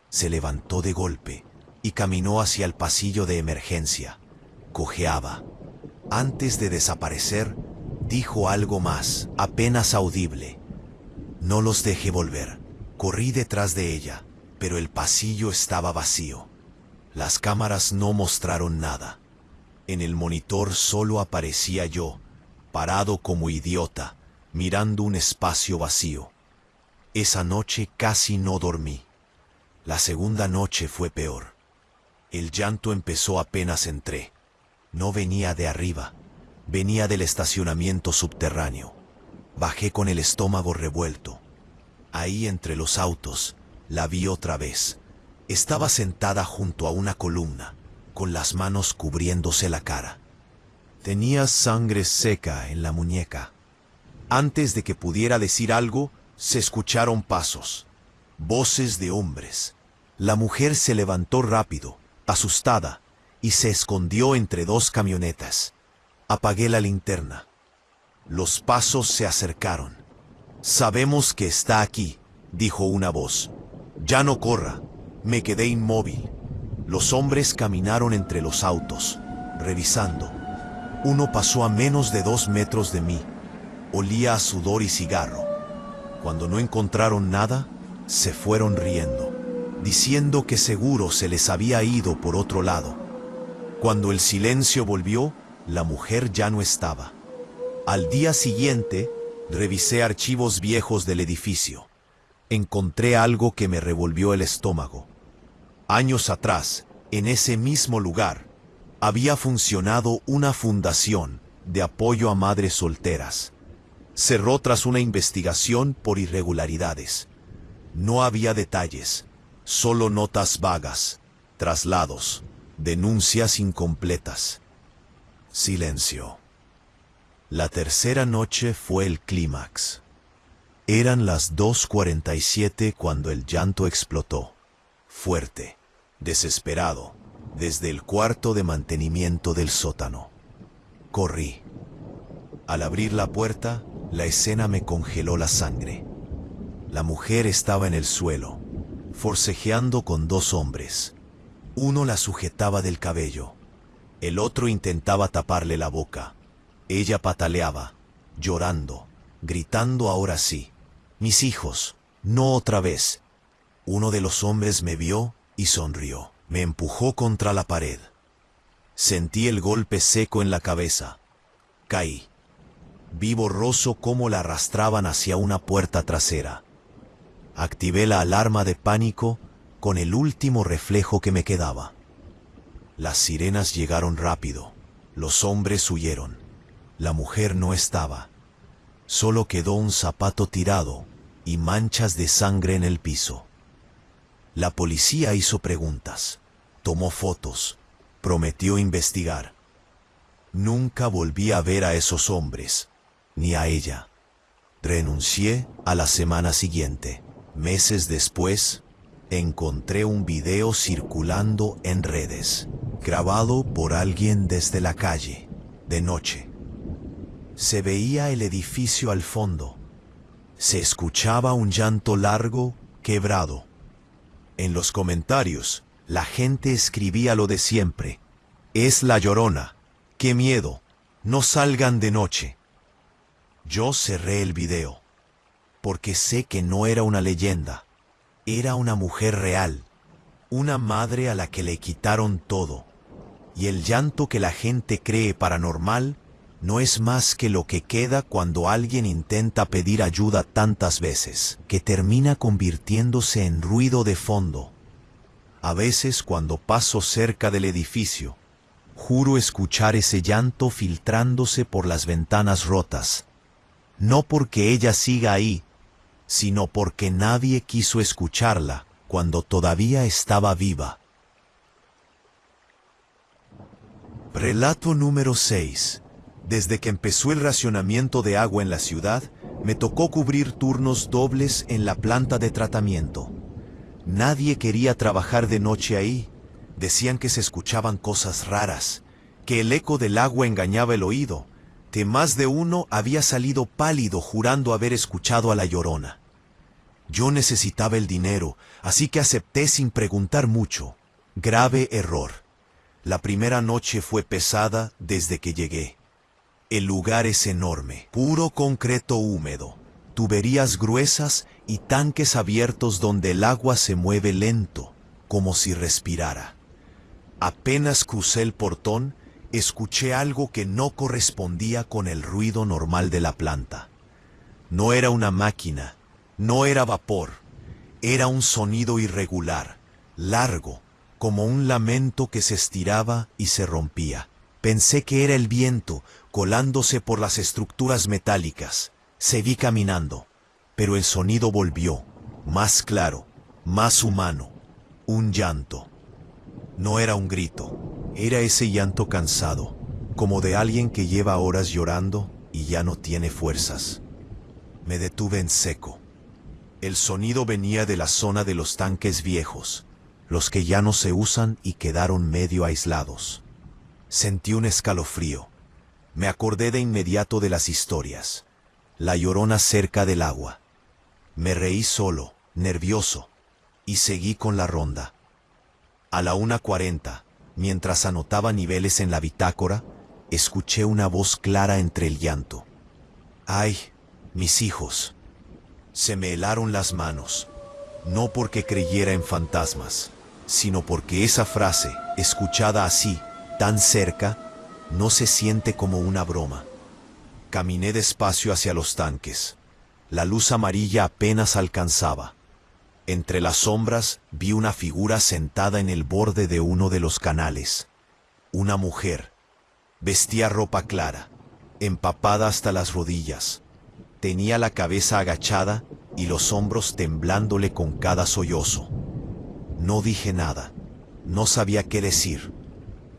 Se levantó de golpe y caminó hacia el pasillo de emergencia. Cojeaba. Antes de desaparecer, dijo algo más, apenas audible. No los dejé volver. Corrí detrás de ella, pero el pasillo estaba vacío. Las cámaras no mostraron nada. En el monitor solo aparecía yo, parado como idiota, mirando un espacio vacío. Esa noche casi no dormí. La segunda noche fue peor. El llanto empezó apenas entré. No venía de arriba, venía del estacionamiento subterráneo. Bajé con el estómago revuelto. Ahí entre los autos, la vi otra vez. Estaba sentada junto a una columna, con las manos cubriéndose la cara. Tenía sangre seca en la muñeca. Antes de que pudiera decir algo, se escucharon pasos, voces de hombres. La mujer se levantó rápido, asustada, y se escondió entre dos camionetas. Apagué la linterna. Los pasos se acercaron. «Sabemos que está aquí», dijo una voz. «Ya no corra». Me quedé inmóvil. Los hombres caminaron entre los autos, revisando. Uno pasó a menos de 2 metros de mí. Olía a sudor y cigarro. Cuando no encontraron nada, se fueron riendo, diciendo que seguro se les había ido por otro lado. Cuando el silencio volvió, la mujer ya no estaba. Al día siguiente, revisé archivos viejos del edificio. Encontré algo que me revolvió el estómago. Años atrás, en ese mismo lugar, había funcionado una fundación de apoyo a madres solteras. Cerró tras una investigación por irregularidades. No había detalles, solo notas vagas, traslados, denuncias incompletas. Silencio. La tercera noche fue el clímax. Eran las 2:47 cuando el llanto explotó. Fuerte, desesperado, desde el cuarto de mantenimiento del sótano. Corrí. Al abrir la puerta, la escena me congeló la sangre. La mujer estaba en el suelo, forcejeando con 2 hombres. Uno la sujetaba del cabello, el otro intentaba taparle la boca. Ella pataleaba, llorando, gritando ahora sí: «Mis hijos, no otra vez». Uno de los hombres me vio y sonrió. Me empujó contra la pared. Sentí el golpe seco en la cabeza. Caí. Vi borroso cómo la arrastraban hacia una puerta trasera. Activé la alarma de pánico con el último reflejo que me quedaba. Las sirenas llegaron rápido. Los hombres huyeron. La mujer no estaba. Solo quedó un zapato tirado y manchas de sangre en el piso. La policía hizo preguntas, tomó fotos, prometió investigar. Nunca volví a ver a esos hombres, ni a ella. Renuncié a la semana siguiente. Meses después, encontré un video circulando en redes, grabado por alguien desde la calle, de noche. Se veía el edificio al fondo. Se escuchaba un llanto largo, quebrado. En los comentarios, la gente escribía lo de siempre. Es la Llorona. ¡Qué miedo! No salgan de noche. Yo cerré el video, porque sé que no era una leyenda. Era una mujer real, una madre a la que le quitaron todo. Y el llanto que la gente cree paranormal no es más que lo que queda cuando alguien intenta pedir ayuda tantas veces, que termina convirtiéndose en ruido de fondo. A veces cuando paso cerca del edificio, juro escuchar ese llanto filtrándose por las ventanas rotas. No porque ella siga ahí, sino porque nadie quiso escucharla cuando todavía estaba viva. Relato número 6. Desde que empezó el racionamiento de agua en la ciudad, me tocó cubrir turnos dobles en la planta de tratamiento. Nadie quería trabajar de noche ahí. Decían que se escuchaban cosas raras, que el eco del agua engañaba el oído, que más de uno había salido pálido jurando haber escuchado a la Llorona. Yo necesitaba el dinero, así que acepté sin preguntar mucho. Grave error. La primera noche fue pesada desde que llegué. El lugar es enorme, puro concreto húmedo, tuberías gruesas y tanques abiertos donde el agua se mueve lento, como si respirara. Apenas crucé el portón, escuché algo que no correspondía con el ruido normal de la planta. No era una máquina, no era vapor, era un sonido irregular, largo, como un lamento que se estiraba y se rompía. Pensé que era el viento colándose por las estructuras metálicas. Seguí caminando, pero el sonido volvió, más claro, más humano, un llanto. No era un grito, era ese llanto cansado, como de alguien que lleva horas llorando y ya no tiene fuerzas. Me detuve en seco. El sonido venía de la zona de los tanques viejos, los que ya no se usan y quedaron medio aislados. Sentí un escalofrío. Me acordé de inmediato de las historias. La Llorona cerca del agua. Me reí solo, nervioso, y seguí con la ronda. A la 1:40, mientras anotaba niveles en la bitácora, escuché una voz clara entre el llanto. ¡Ay, mis hijos! Se me helaron las manos, no porque creyera en fantasmas, sino porque esa frase, escuchada así, tan cerca, no se siente como una broma. Caminé despacio hacia los tanques. La luz amarilla apenas alcanzaba. Entre las sombras vi una figura sentada en el borde de uno de los canales. Una mujer. Vestía ropa clara, empapada hasta las rodillas. Tenía la cabeza agachada y los hombros temblándole con cada sollozo. No dije nada. No sabía qué decir.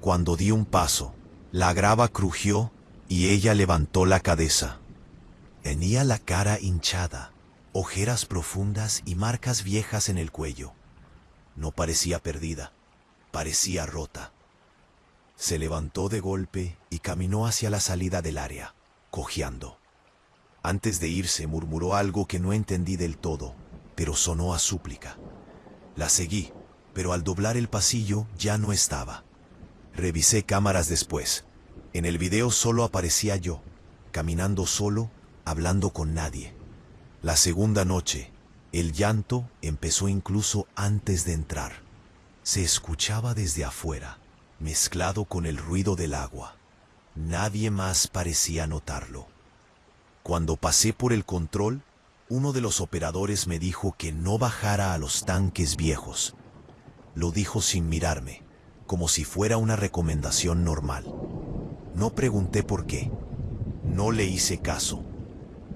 Cuando di un paso, la grava crujió y ella levantó la cabeza. Tenía la cara hinchada, ojeras profundas y marcas viejas en el cuello. No parecía perdida, parecía rota. Se levantó de golpe y caminó hacia la salida del área, cojeando. Antes de irse murmuró algo que no entendí del todo, pero sonó a súplica. La seguí, pero al doblar el pasillo ya no estaba. Revisé cámaras después. En el video solo aparecía yo, caminando solo, hablando con nadie. La segunda noche, el llanto empezó incluso antes de entrar. Se escuchaba desde afuera, mezclado con el ruido del agua. Nadie más parecía notarlo. Cuando pasé por el control, uno de los operadores me dijo que no bajara a los tanques viejos. Lo dijo sin mirarme, como si fuera una recomendación normal. No pregunté por qué. No le hice caso.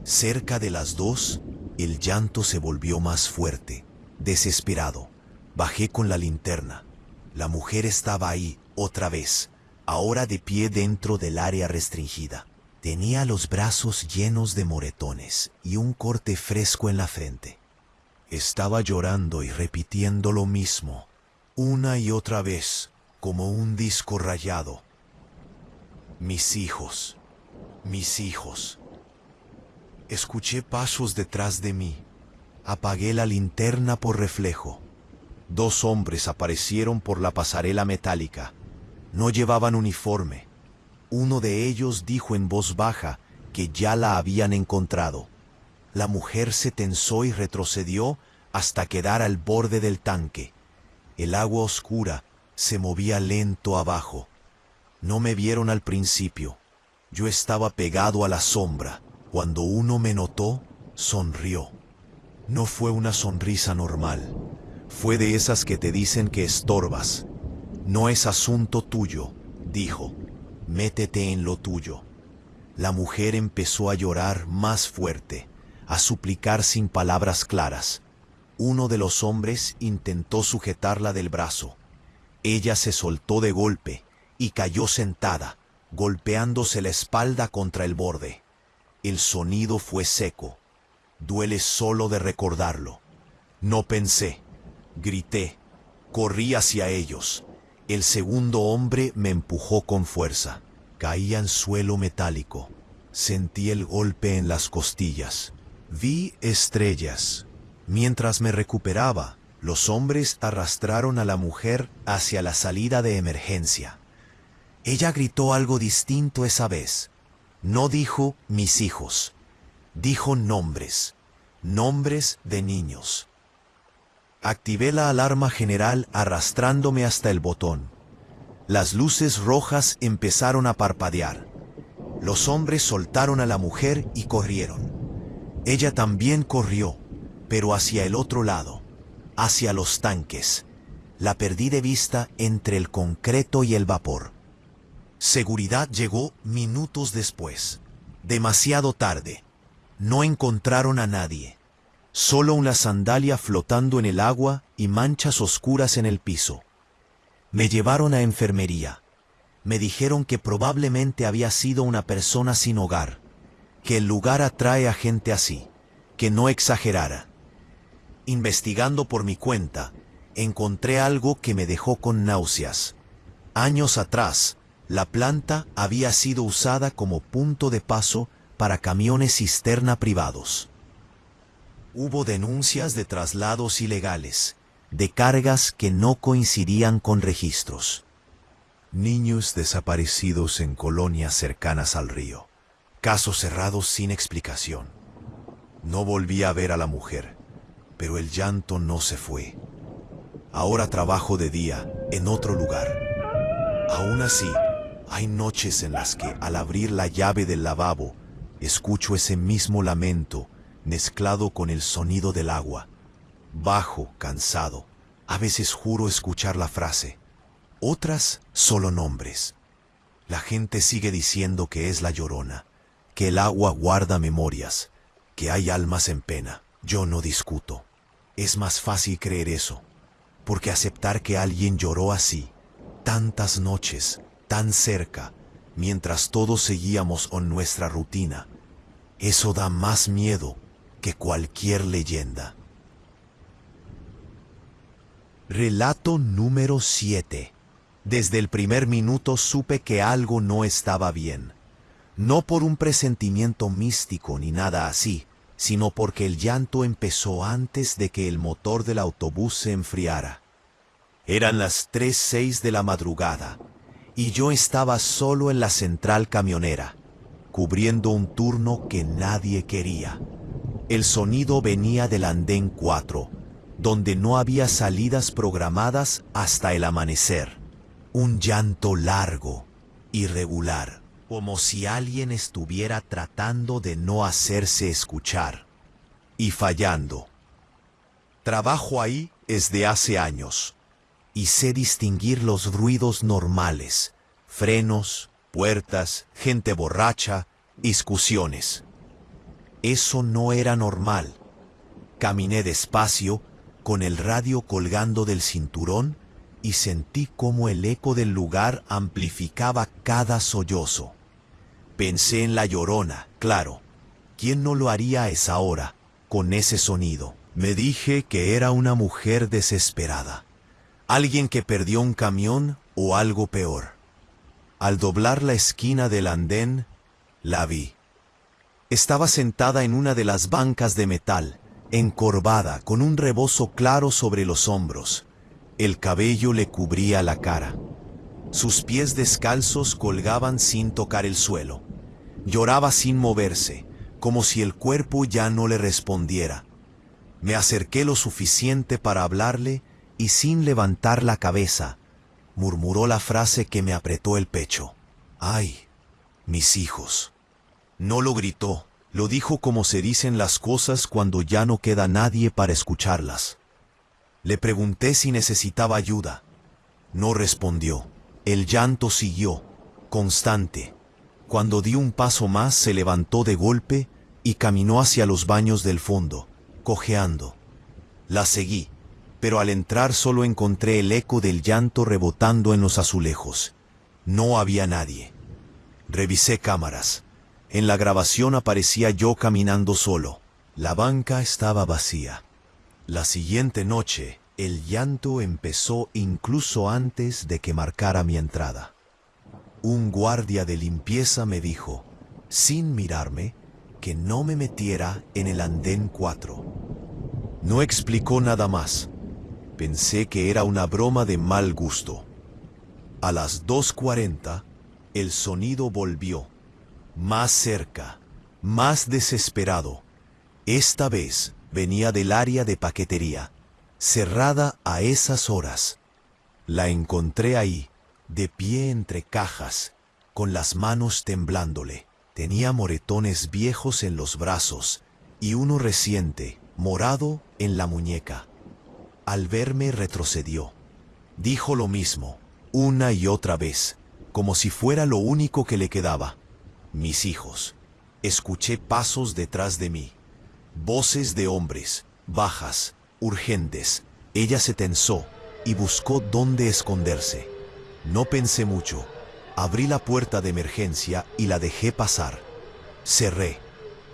Cerca de las 2, el llanto se volvió más fuerte. Desesperado, bajé con la linterna. La mujer estaba ahí, otra vez, ahora de pie dentro del área restringida. Tenía los brazos llenos de moretones y un corte fresco en la frente. Estaba llorando y repitiendo lo mismo, una y otra vez, como un disco rayado. Mis hijos, mis hijos. Escuché pasos detrás de mí. Apagué la linterna por reflejo. 2 hombres aparecieron por la pasarela metálica. No llevaban uniforme. Uno de ellos dijo en voz baja que ya la habían encontrado. La mujer se tensó y retrocedió hasta quedar al borde del tanque. El agua oscura se movía lento abajo. No me vieron al principio. Yo estaba pegado a la sombra. Cuando uno me notó, sonrió. No fue una sonrisa normal. Fue de esas que te dicen que estorbas. No es asunto tuyo, dijo. Métete en lo tuyo. La mujer empezó a llorar más fuerte, a suplicar sin palabras claras. Uno de los hombres intentó sujetarla del brazo. Ella se soltó de golpe y cayó sentada, golpeándose la espalda contra el borde. El sonido fue seco. Duele solo de recordarlo. No pensé. Grité. Corrí hacia ellos. El segundo hombre me empujó con fuerza. Caí en suelo metálico. Sentí el golpe en las costillas. Vi estrellas. Mientras me recuperaba, los hombres arrastraron a la mujer hacia la salida de emergencia. Ella gritó algo distinto esa vez. No dijo mis hijos. Dijo nombres. Nombres de niños. Activé la alarma general arrastrándome hasta el botón. Las luces rojas empezaron a parpadear. Los hombres soltaron a la mujer y corrieron. Ella también corrió, pero hacia el otro lado, hacia los tanques. La perdí de vista entre el concreto y el vapor. Seguridad llegó minutos después. Demasiado tarde. No encontraron a nadie. Solo una sandalia flotando en el agua y manchas oscuras en el piso. Me llevaron a enfermería. Me dijeron que probablemente había sido una persona sin hogar, que el lugar atrae a gente así, que no exagerara. Investigando por mi cuenta, encontré algo que me dejó con náuseas. Años atrás, la planta había sido usada como punto de paso para camiones cisterna privados. Hubo denuncias de traslados ilegales, de cargas que no coincidían con registros. Niños desaparecidos en colonias cercanas al río. Casos cerrados sin explicación. No volví a ver a la mujer, pero el llanto no se fue. Ahora trabajo de día, en otro lugar. Aún así, hay noches en las que, al abrir la llave del lavabo, escucho ese mismo lamento mezclado con el sonido del agua. Bajo, cansado, a veces juro escuchar la frase. Otras, solo nombres. La gente sigue diciendo que es la Llorona, que el agua guarda memorias, que hay almas en pena. Yo no discuto. Es más fácil creer eso, porque aceptar que alguien lloró así, tantas noches, tan cerca, mientras todos seguíamos con nuestra rutina, eso da más miedo que cualquier leyenda. Relato número 7. Desde el primer minuto supe que algo no estaba bien. No por un presentimiento místico ni nada así, sino porque el llanto empezó antes de que el motor del autobús se enfriara. Eran las 3:06 de la madrugada, y yo estaba solo en la central camionera, cubriendo un turno que nadie quería. El sonido venía del andén 4, donde no había salidas programadas hasta el amanecer. Un llanto largo, irregular, como si alguien estuviera tratando de no hacerse escuchar. Y fallando. Trabajo ahí desde hace años. y sé distinguir los ruidos normales: frenos, puertas, gente borracha, discusiones. Eso no era normal. Caminé despacio, con el radio colgando del cinturón, y sentí cómo el eco del lugar amplificaba cada sollozo. Pensé en La Llorona, claro. ¿Quién no lo haría a esa hora, con ese sonido? Me dije que era una mujer desesperada. Alguien que perdió un camión o algo peor. Al doblar la esquina del andén, la vi. Estaba sentada en una de las bancas de metal, encorvada, con un rebozo claro sobre los hombros. El cabello le cubría la cara. Sus pies descalzos colgaban sin tocar el suelo. Lloraba sin moverse, como si el cuerpo ya no le respondiera. Me acerqué lo suficiente para hablarle y, sin levantar la cabeza, murmuró la frase que me apretó el pecho. ¡Ay, mis hijos! No lo gritó, lo dijo como se dicen las cosas cuando ya no queda nadie para escucharlas. Le pregunté si necesitaba ayuda. No respondió. El llanto siguió, constante. Cuando di un paso más, se levantó de golpe y caminó hacia los baños del fondo, cojeando. La seguí, pero al entrar solo encontré el eco del llanto rebotando en los azulejos. No había nadie. Revisé cámaras. En la grabación aparecía yo caminando solo. La banca estaba vacía. La siguiente noche, el llanto empezó incluso antes de que marcara mi entrada. Un guardia de limpieza me dijo, sin mirarme, que no me metiera en el andén 4. No explicó nada más. Pensé que era una broma de mal gusto. A las 2:40, el sonido volvió. Más cerca, más desesperado. Esta vez venía del área de paquetería, cerrada a esas horas. La encontré ahí, de pie entre cajas, con las manos temblándole. Tenía moretones viejos en los brazos y uno reciente, morado, en la muñeca. Al verme retrocedió. Dijo lo mismo, una y otra vez, como si fuera lo único que le quedaba. Mis hijos. Escuché pasos detrás de mí. Voces de hombres, bajas, urgentes. Ella se tensó y buscó dónde esconderse. No pensé mucho. Abrí la puerta de emergencia y la dejé pasar. Cerré.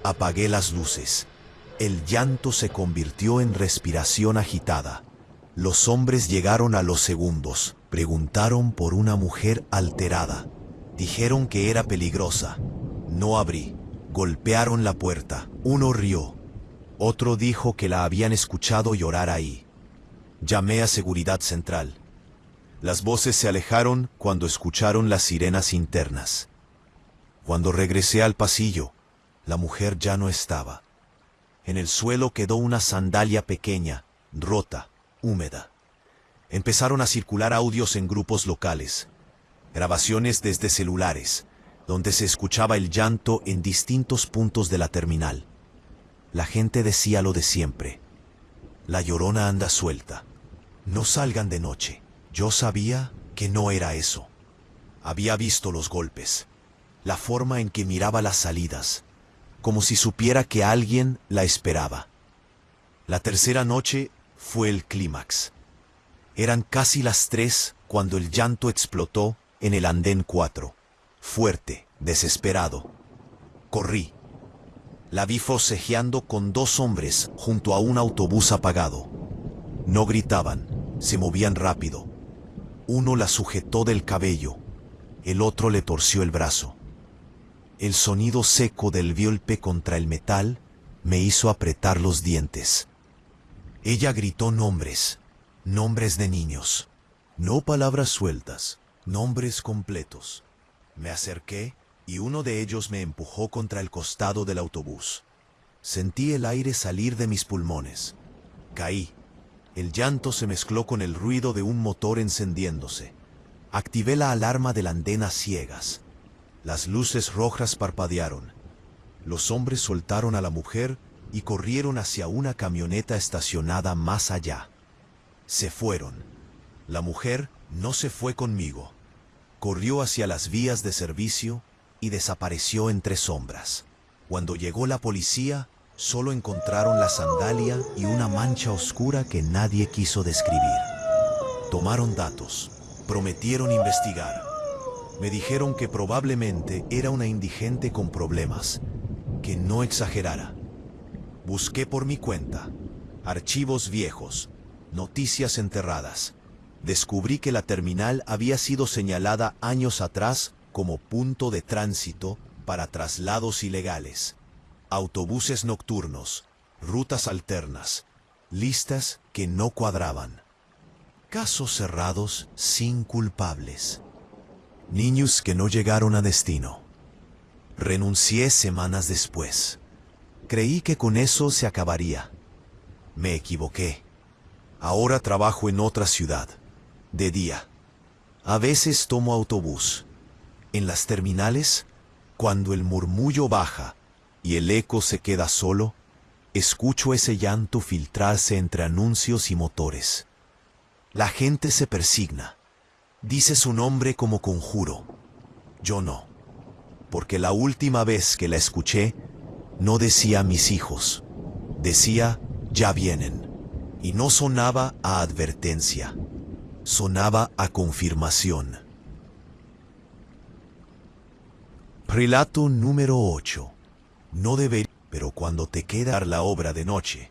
Apagué las luces. El llanto se convirtió en respiración agitada. Los hombres llegaron a los segundos. Preguntaron por una mujer alterada. Dijeron que era peligrosa. No abrí. Golpearon la puerta. Uno rió. Otro dijo que la habían escuchado llorar ahí. Llamé a Seguridad Central. Las voces se alejaron cuando escucharon las sirenas internas. Cuando regresé al pasillo, la mujer ya no estaba. En el suelo quedó una sandalia pequeña, rota, húmeda. Empezaron a circular audios en grupos locales, grabaciones desde celulares, donde se escuchaba el llanto en distintos puntos de la terminal. La gente decía lo de siempre. La Llorona anda suelta. No salgan de noche. Yo sabía que no era eso. Había visto los golpes, la forma en que miraba las salidas, como si supiera que alguien la esperaba. La tercera noche fue el clímax. Eran casi las 3 cuando el llanto explotó en el andén 4. Fuerte, desesperado. Corrí. La vi forcejeando con 2 hombres junto a un autobús apagado. No gritaban, se movían rápido. Uno la sujetó del cabello, el otro le torció el brazo. El sonido seco del golpe contra el metal me hizo apretar los dientes. Ella gritó nombres, nombres de niños. No palabras sueltas, nombres completos. Me acerqué y uno de ellos me empujó contra el costado del autobús. Sentí el aire salir de mis pulmones. Caí. El llanto se mezcló con el ruido de un motor encendiéndose. Activé la alarma del andén a ciegas. Las luces rojas parpadearon. Los hombres soltaron a la mujer y corrieron hacia una camioneta estacionada más allá. Se fueron. La mujer no se fue conmigo. Corrió hacia las vías de servicio y desapareció entre sombras. Cuando llegó la policía, solo encontraron la sandalia y una mancha oscura que nadie quiso describir. Tomaron datos, prometieron investigar. Me dijeron que probablemente era una indigente con problemas, que no exagerara. Busqué por mi cuenta, archivos viejos, noticias enterradas. Descubrí que la terminal había sido señalada años atrás como punto de tránsito para traslados ilegales, autobuses nocturnos, rutas alternas, listas que no cuadraban. Casos cerrados sin culpables. Niños que no llegaron a destino. Renuncié semanas después. Creí que con eso se acabaría. Me equivoqué. Ahora trabajo en otra ciudad, de día. A veces tomo autobús. En las terminales, cuando el murmullo baja y el eco se queda solo, escucho ese llanto filtrarse entre anuncios y motores. La gente se persigna. Dice su nombre como conjuro. Yo no. Porque la última vez que la escuché, no decía mis hijos. Decía, ya vienen. Y no sonaba a advertencia. Sonaba a confirmación. Relato número 8. No debería, pero cuando te queda la obra de noche.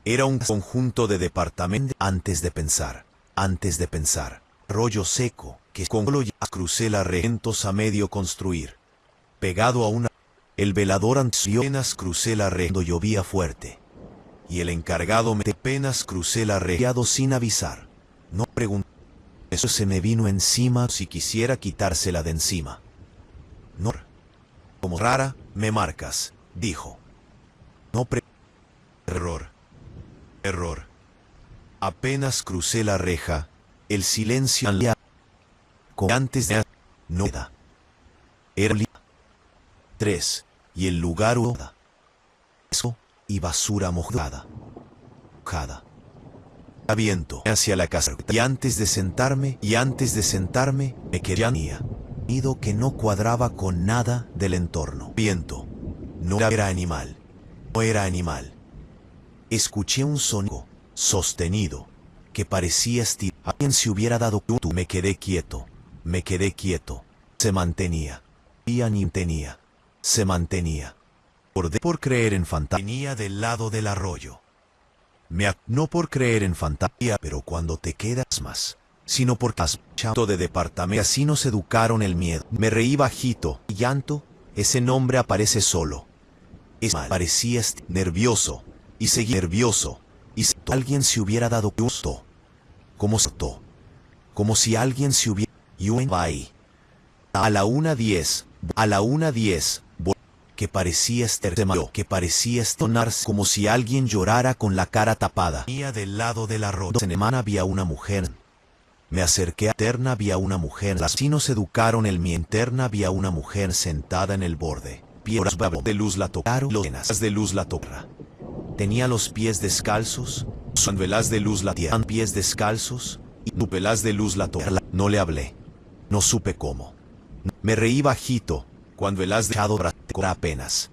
Era un conjunto de departamentos antes de pensar. Rollo seco, que con solo crucé la regentos a medio construir. Pegado a una... El velador anunció apenas crucé la cuando llovía fuerte. Y el encargado me apenas crucé la sin avisar. No pregunté. Eso se me vino encima si quisiera quitársela de encima. No. Como rara, me marcas, dijo. No Error. Apenas crucé la reja, el silencio como antes de no da. Era 3 y el lugar eso y basura mojada. Viento hacia la casa y antes de sentarme me quería nido que no cuadraba con nada del entorno. Viento. No era animal. Escuché un sonido sostenido que parecía estirar. Alguien se hubiera dado cuenta. Me quedé quieto. Se mantenía. Se mantenía. Por creer en fantasía. Venía del lado del arroyo. No por creer en fantasía, pero cuando te quedas más, sino porque has chato de departamento. Así nos educaron el miedo. Me reí bajito. Llanto, ese nombre aparece solo. Parecía nervioso. Y seguí nervioso. Y alguien se hubiera dado gusto. Como si alguien se hubiera... Yo ahí. A la 1:10. Que parecía estonarse. Como si alguien llorara con la cara tapada. Venía del lado del arroyo. En semana había una mujer. Me acerqué a interna, había una mujer. Las vecinos educaron el mi interna, había una mujer sentada en el borde. Piedras de luz la tocaron. Los de luz la tocaron. Tenía los pies descalzos, cuando el haz de luz la tierra, pies descalzos, y el haz de luz la toca. No le hablé, no supe cómo. Me reí bajito, cuando el haz de apenas.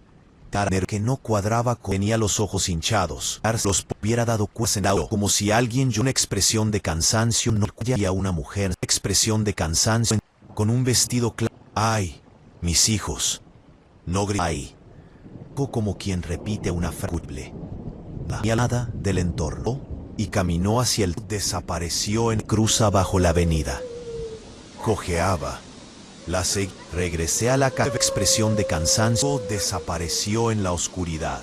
Que no cuadraba tenía los ojos hinchados, los hubiera dado cuenta, como si alguien una expresión de cansancio no había una mujer, expresión de cansancio, con un vestido claro. Ay, mis hijos, no grité. Ay, como quien repite una frase. Nada del entorno, y caminó hacia el... Desapareció en cruza bajo la avenida. Cojeaba. La seguí. Regresé a la casa. Expresión de cansancio. Desapareció en la oscuridad.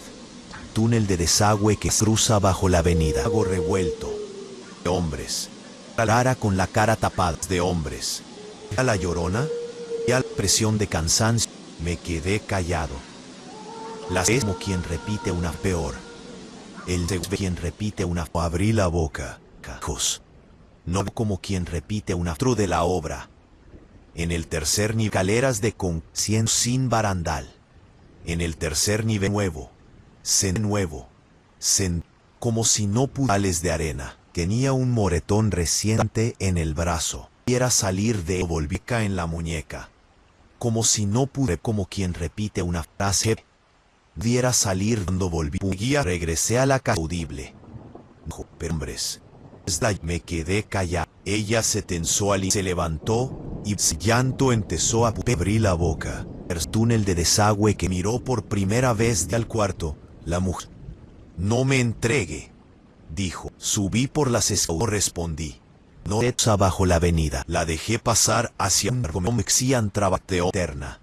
Túnel de desagüe que cruza bajo la avenida. Lago revuelto. De hombres. Lara con la cara tapada. De hombres. A la llorona. Y a la expresión de cansancio. Me quedé callado. Es como quien repite una peor. El de quien repite una... Abrí la boca. Cajos. No como quien repite una... de la obra. En el tercer nivel. Escaleras de conciencia sin barandal. En el tercer nivel nuevo. Como si no pudales de arena. Tenía un moretón reciente en el brazo. Quiera salir de volvica en la muñeca. Como si no pude, como quien repite una frase. Diera salir cuando volví. Regresé a la casa audible. Pero hombres. Me quedé callado. Ella se tensó y se levantó y llanto empezó a abrir la boca. El túnel de desagüe que miró por primera vez al cuarto. La mujer. No me entregue, dijo. Subí por las escaleras. Respondí. No está bajo la avenida. La dejé pasar hacia un argumento trabateoterna.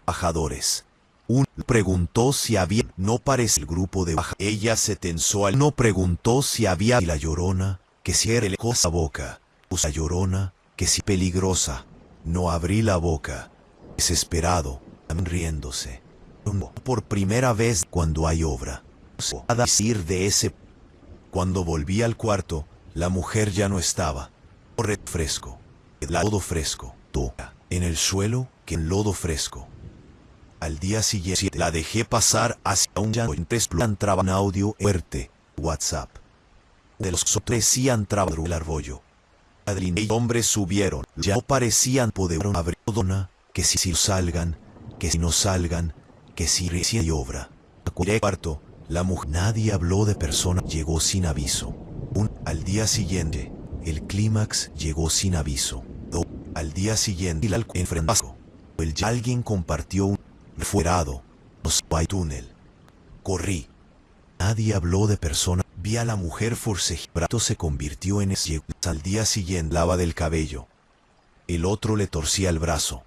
Bajadores. Preguntó si había. No parece el grupo de baja. Ella se tensó. No preguntó si había. Y la Llorona, que si era el cosa boca. La Llorona, que si peligrosa. No abrí la boca. Desesperado, riéndose. Por primera vez cuando hay obra. A decir de ese. Cuando volví al cuarto, la mujer ya no estaba. Fresco. El lodo fresco. Toca. En el suelo, que en lodo fresco. Al día siguiente la dejé pasar hacia un llanto. Entraba un audio fuerte. WhatsApp. De los tres sí entraba el arbollo. Adrien y hombres subieron. Ya no parecían poder abrir. Dona, que si salgan, que si no salgan, que si recién hay obra. Cuarto, la mujer. Nadie habló de persona. Llegó sin aviso. Al día siguiente. El clímax llegó sin aviso. Al día siguiente, el enfrentó. Alguien compartió un fuerado. Nos hay túnel. Corrí. Nadie habló de persona. Vi a la mujer forcejear. Se convirtió en ese. Al día siguiente, lava del cabello. El otro le torcía el brazo.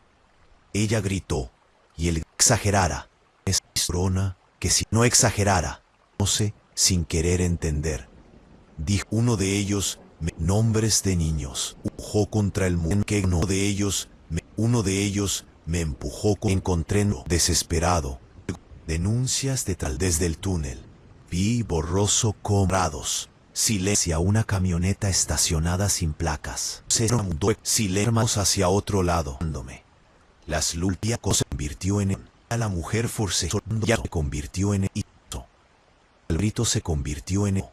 Ella gritó. Y él exagerara. Es Rona, que si no exagerara. No sé, sin querer entender. Dijo uno de ellos. Nombres de niños. Empujó contra el muro. Que uno de ellos me empujó. Encontré desesperado. Denuncias de tal desde el túnel. Vi borroso comprados. Silencia una camioneta estacionada sin placas. Silencios hacia otro lado. Las lulpiacos se convirtió en a la mujer forcejeando. Se convirtió en el grito se convirtió en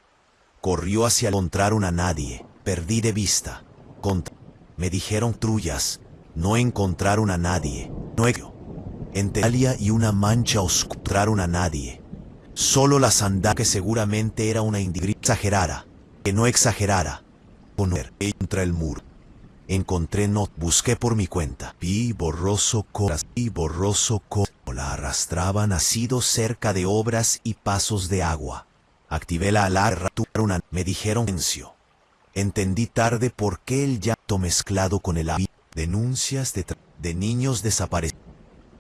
corrió hacia encontraron a nadie. Perdí de vista. Me dijeron trullas. No encontraron a nadie. No en Italia y una mancha oscuraron a nadie. Solo la sandá que seguramente era una individuo exagerara. Que no exagerara. Poner contra el muro. Encontré busqué por mi cuenta. Vi borroso coras. La arrastraban nacido cerca de obras y pasos de agua. Activé la alarma. Me dijeron silencio. Entendí tarde por qué el llanto mezclado con el denuncias de niños desaparecidos.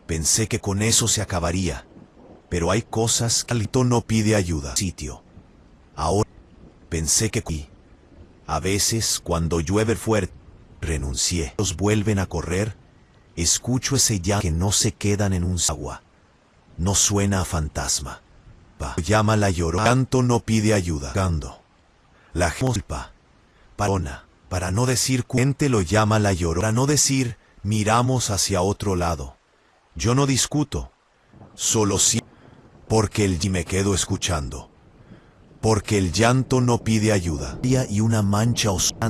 Pensé que con eso se acabaría. Pero hay cosas que Alito no pide ayuda. Sitio. Ahora pensé que a veces cuando llueve fuerte, renuncié. Los vuelven a correr. Escucho ese llanto que no se quedan en un agua. No suena a fantasma. Llama la Llorona. Canto no pide ayuda. Cando. La jolpa. Parona. Para no decir cuente lo llama la Llorona. Para no decir miramos hacia otro lado. Yo no discuto. Solo sí. Porque me quedo escuchando. Porque el llanto no pide ayuda. Y una mancha oscura